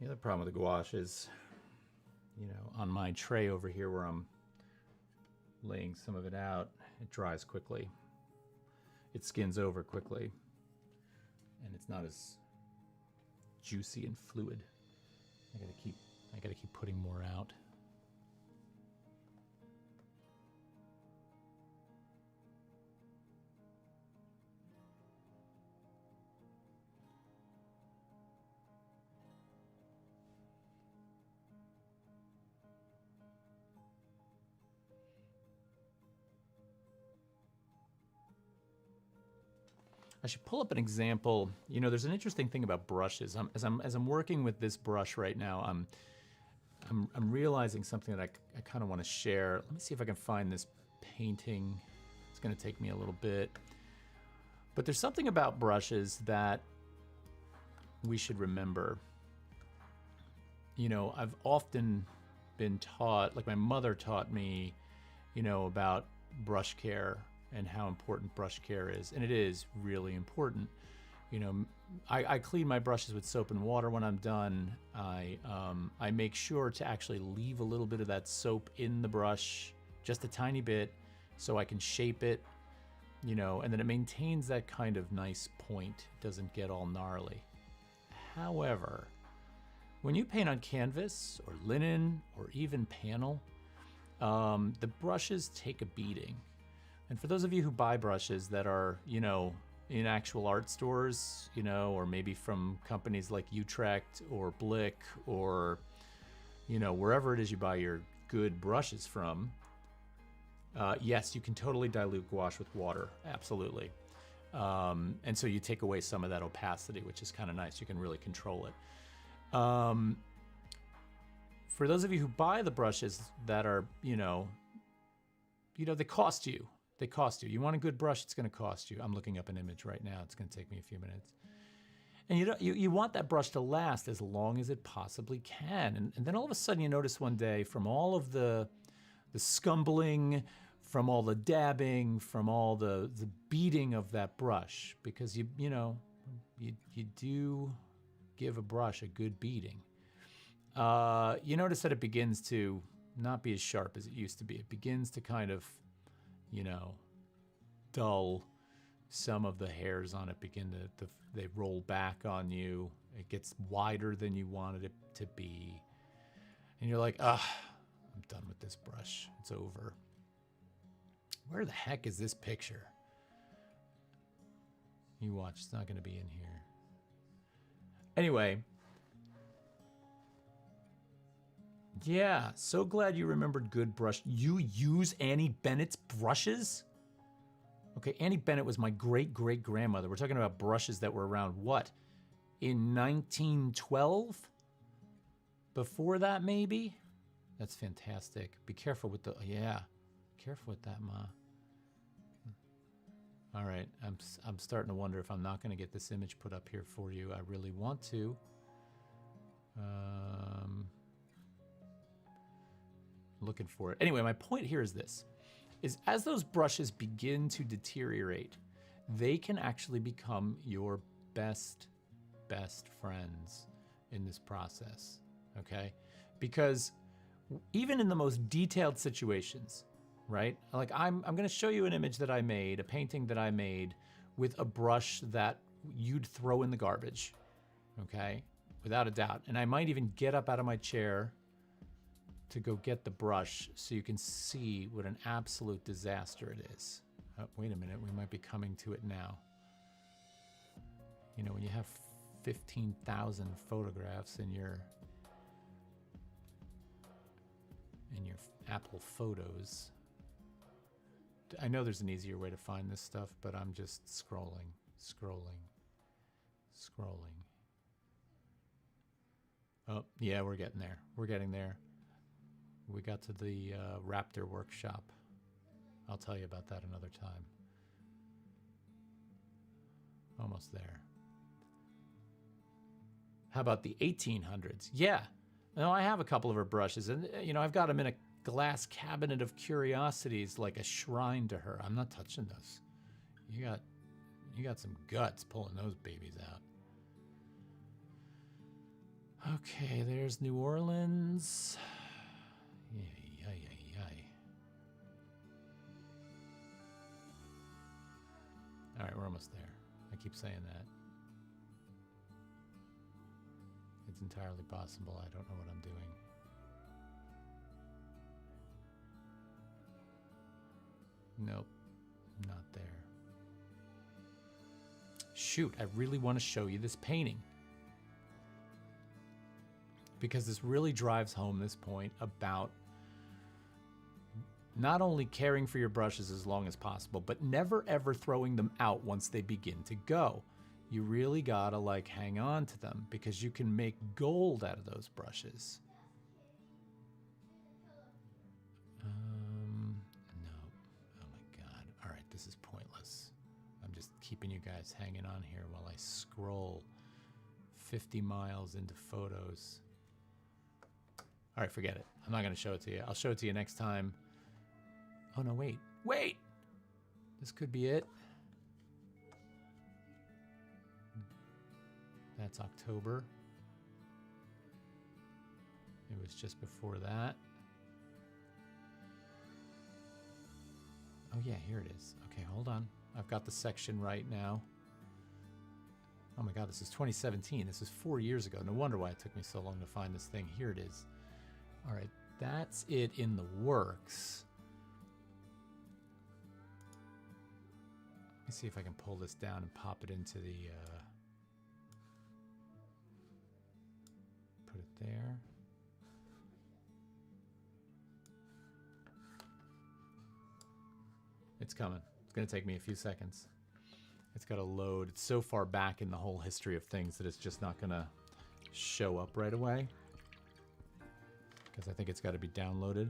The other problem with the gouache is, on my tray over here where I'm laying some of it out, it dries quickly. It skins over quickly, and it's not as juicy and fluid. I gotta keep putting more out. I should pull up an example. There's an interesting thing about brushes. As I'm working with this brush right now, I'm realizing something that I kind of want to share. Let me see if I can find this painting. It's going to take me a little bit. But there's something about brushes that we should remember. I've often been taught, like my mother taught me, about brush care and how important brush care is. And it is really important. I clean my brushes with soap and water when I'm done. I make sure to actually leave a little bit of that soap in the brush, just a tiny bit, so I can shape it, and then it maintains that kind of nice point. It doesn't get all gnarly. However, when you paint on canvas or linen or even panel, the brushes take a beating. And for those of you who buy brushes that are, in actual art stores, or maybe from companies like Utrecht or Blick or, wherever it is you buy your good brushes from, yes, you can totally dilute gouache with water, absolutely. And so you take away some of that opacity, which is kind of nice. You can really control it. For those of you who buy the brushes that are, they cost you. They cost you. You want a good brush, it's going to cost you. I'm looking up an image right now. It's going to take me a few minutes. And you want that brush to last as long as it possibly can. And then all of a sudden you notice one day, from all of the scumbling, from all the dabbing, from all the beating of that brush, because you do give a brush a good beating. You notice that it begins to not be as sharp as it used to be. It begins to kind of, dull. Some of the hairs on it begin they roll back on you. It gets wider than you wanted it to be. And you're like, I'm done with this brush. It's over. Where the heck is this picture? You watch, it's not going to be in here. Anyway. Yeah, so glad you remembered good brush. You use Annie Bennett's brushes? Okay, Annie Bennett was my great-great-grandmother. We're talking about brushes that were around, what, in 1912? Before that, maybe? That's fantastic. Be careful with the, yeah. Careful with that, Ma. All right, I'm starting to wonder if I'm not going to get this image put up here for you. I really want to. Looking for it. Anyway, my point here is this, is as those brushes begin to deteriorate, they can actually become your best friends in this process, okay? Because even in the most detailed situations, right? Like I'm going to show you an image that I made, a painting that I made with a brush that you'd throw in the garbage, okay? Without a doubt. And I might even get up out of my chair to go get the brush so you can see what an absolute disaster it is. Oh, wait a minute, we might be coming to it now. You know, when you have 15,000 photographs in your Apple Photos. I know there's an easier way to find this stuff, but I'm just scrolling. Oh, yeah, we're getting there. We're getting there. We got to the Raptor workshop. I'll tell you about that another time. Almost there. How about the 1800s? Yeah. No, I have a couple of her brushes, and you know, I've got them in a glass cabinet of curiosities, like a shrine to her. I'm not touching those. You got some guts pulling those babies out. Okay, there's New Orleans. All right, we're almost there. I keep saying that. It's entirely possible. I don't know what I'm doing. Nope, not there. Shoot, I really want to show you this painting, because this really drives home this point about not only caring for your brushes as long as possible, but never ever throwing them out once they begin to go. You really gotta like hang on to them, because you can make gold out of those brushes. No. Oh my God. All right, this is pointless. I'm just keeping you guys hanging on here while I scroll 50 miles into photos. All right, forget it. I'm not gonna show it to you. I'll show it to you next time. Oh no, wait. This could be it. That's October. It was just before that. Oh yeah, here it is. Okay, hold on. I've got the section right now. Oh my God, this is 2017. This is 4 years ago. No wonder why it took me so long to find this thing. Here it is. All right, that's it in the works. Let me see if I can pull this down and pop it into the, put it there. It's coming. It's going to take me a few seconds. It's got to load. It's so far back in the whole history of things that it's just not going to show up right away, because I think it's got to be downloaded.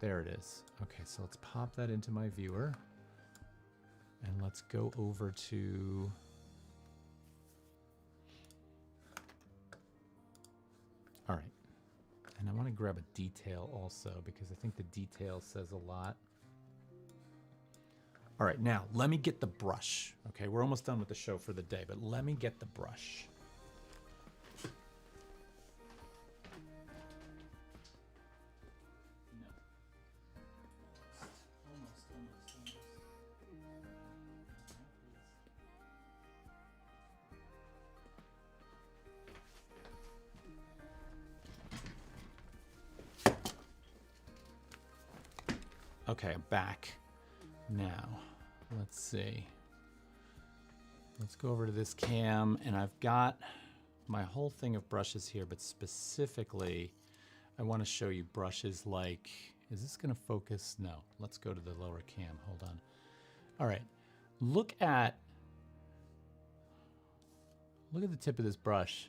There it is. Okay, so let's pop that into my viewer. And let's go over to... All right. And I want to grab a detail also, because I think the detail says a lot. All right, now let me get the brush. Okay, we're almost done with the show for the day, but let me get the brush. Okay, I'm back. Now, let's see. Let's go over to this cam, and I've got my whole thing of brushes here, but specifically, I want to show you brushes like, is this going to focus? No, let's go to the lower cam. Hold on. All right, look at the tip of this brush.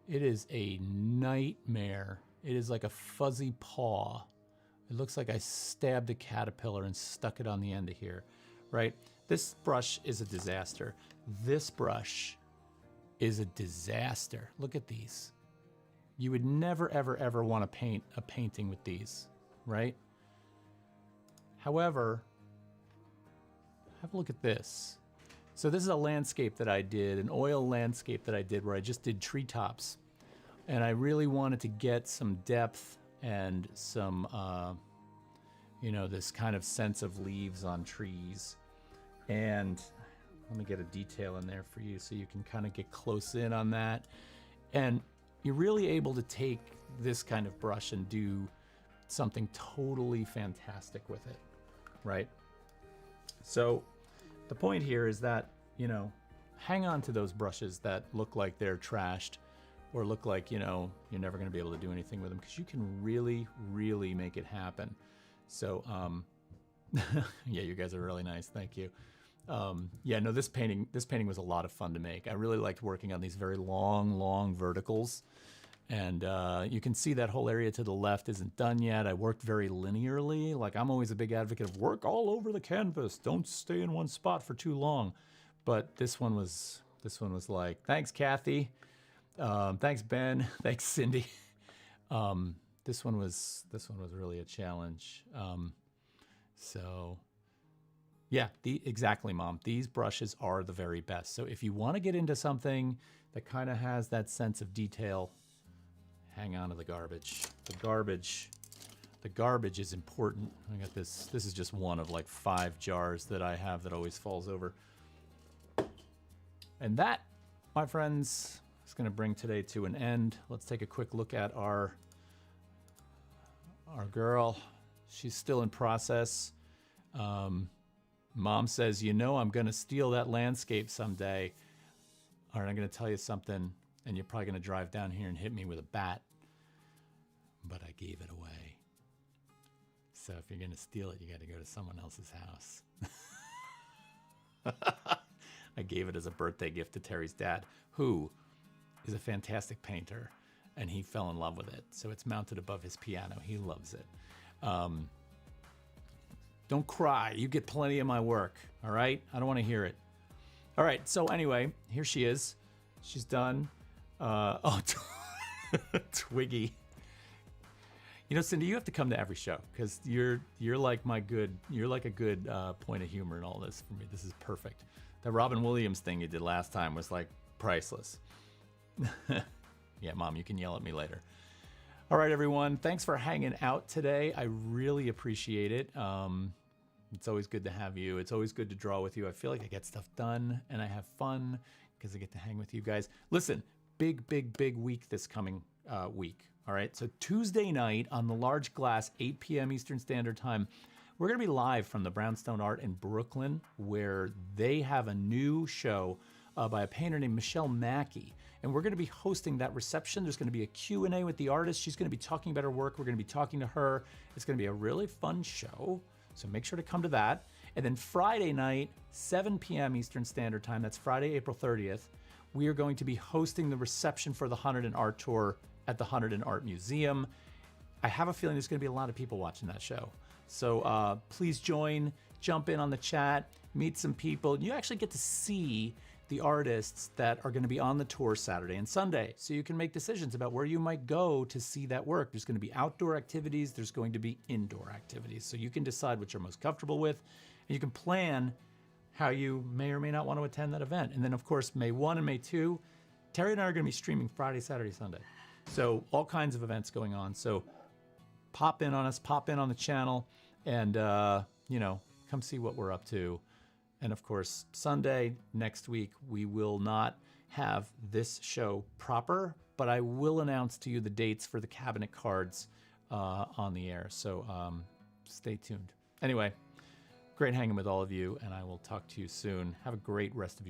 It is a nightmare. It is like a fuzzy paw. It looks like I stabbed a caterpillar and stuck it on the end of here, right? This brush is a disaster. This brush is a disaster. Look at these. You would never, ever, ever want to paint a painting with these, right? However, have a look at this. So this is a landscape that I did, an oil landscape that I did where I just did treetops. And I really wanted to get some depth and some, you know, this kind of sense of leaves on trees. And let me get a detail in there for you so you can kind of get close in on that. And you're really able to take this kind of brush and do something totally fantastic with it, right? So the point here is that, you know, hang on to those brushes that look like they're trashed or look like, you know, you're never going to be able to do anything with them, because you can really, really make it happen. So, yeah, you guys are really nice. Thank you. Yeah, no, this painting was a lot of fun to make. I really liked working on these very long verticals. And you can see that whole area to the left isn't done yet. I worked very linearly. Like, I'm always a big advocate of work all over the canvas. Don't stay in one spot for too long. But this one was like, thanks, Kathy. Thanks, Ben. Thanks, Cindy. This one was really a challenge. So yeah, exactly, Mom. These brushes are the very best. So if you want to get into something that kind of has that sense of detail, hang on to the garbage. The garbage is important. I got this. This is just one of like 5 jars that I have that always falls over. And that, my friends, is going to bring today to an end. Let's take a quick look at our girl. She's still in process. Mom says, you know, I'm going to steal that landscape someday. All right, I'm going to tell you something, and you're probably going to drive down here and hit me with a bat. But I gave it away. So if you're going to steal it, you got to go to someone else's house. I gave it as a birthday gift to Terry's dad, who is a fantastic painter, and he fell in love with it. So it's mounted above his piano. He loves it. Don't cry. You get plenty of my work, all right? I don't want to hear it. All right, so anyway, here she is. She's done. Oh, Twiggy. You know, Cindy, you have to come to every show, because you're like a good point of humor in all this for me. This is perfect. That Robin Williams thing you did last time was like priceless. Yeah, Mom, you can yell at me later. All right, everyone. Thanks for hanging out today. I really appreciate it. It's always good to have you. It's always good to draw with you. I feel like I get stuff done and I have fun because I get to hang with you guys. Listen, big week this coming week. All right. So Tuesday night on the Large Glass, 8 p.m. Eastern Standard Time, we're going to be live from the Brownstone Art in Brooklyn, where they have a new show by a painter named Michelle Mackey. And we're going to be hosting that reception. There's going to be a Q&A with the artist. She's going to be talking about her work. We're going to be talking to her. It's going to be a really fun show. So make sure to come to that. And then Friday night, 7 p.m. Eastern Standard Time, that's Friday, April 30th, we are going to be hosting the reception for the Hunted in Art Tour at the Hunted in Art Museum. I have a feeling there's going to be a lot of people watching that show. So please join, jump in on the chat, meet some people. You actually get to see the artists that are going to be on the tour Saturday and Sunday. So you can make decisions about where you might go to see that work. There's going to be outdoor activities. There's going to be indoor activities. So you can decide what you're most comfortable with. And you can plan how you may or may not want to attend that event. And then, of course, May 1 and May 2, Terry and I are going to be streaming Friday, Saturday, Sunday. So all kinds of events going on. So pop in on us, pop in on the channel, and, you know, come see what we're up to. And of course, Sunday next week, we will not have this show proper, but I will announce to you the dates for the cabinet cards on the air. So stay tuned. Anyway, great hanging with all of you, and I will talk to you soon. Have a great rest of your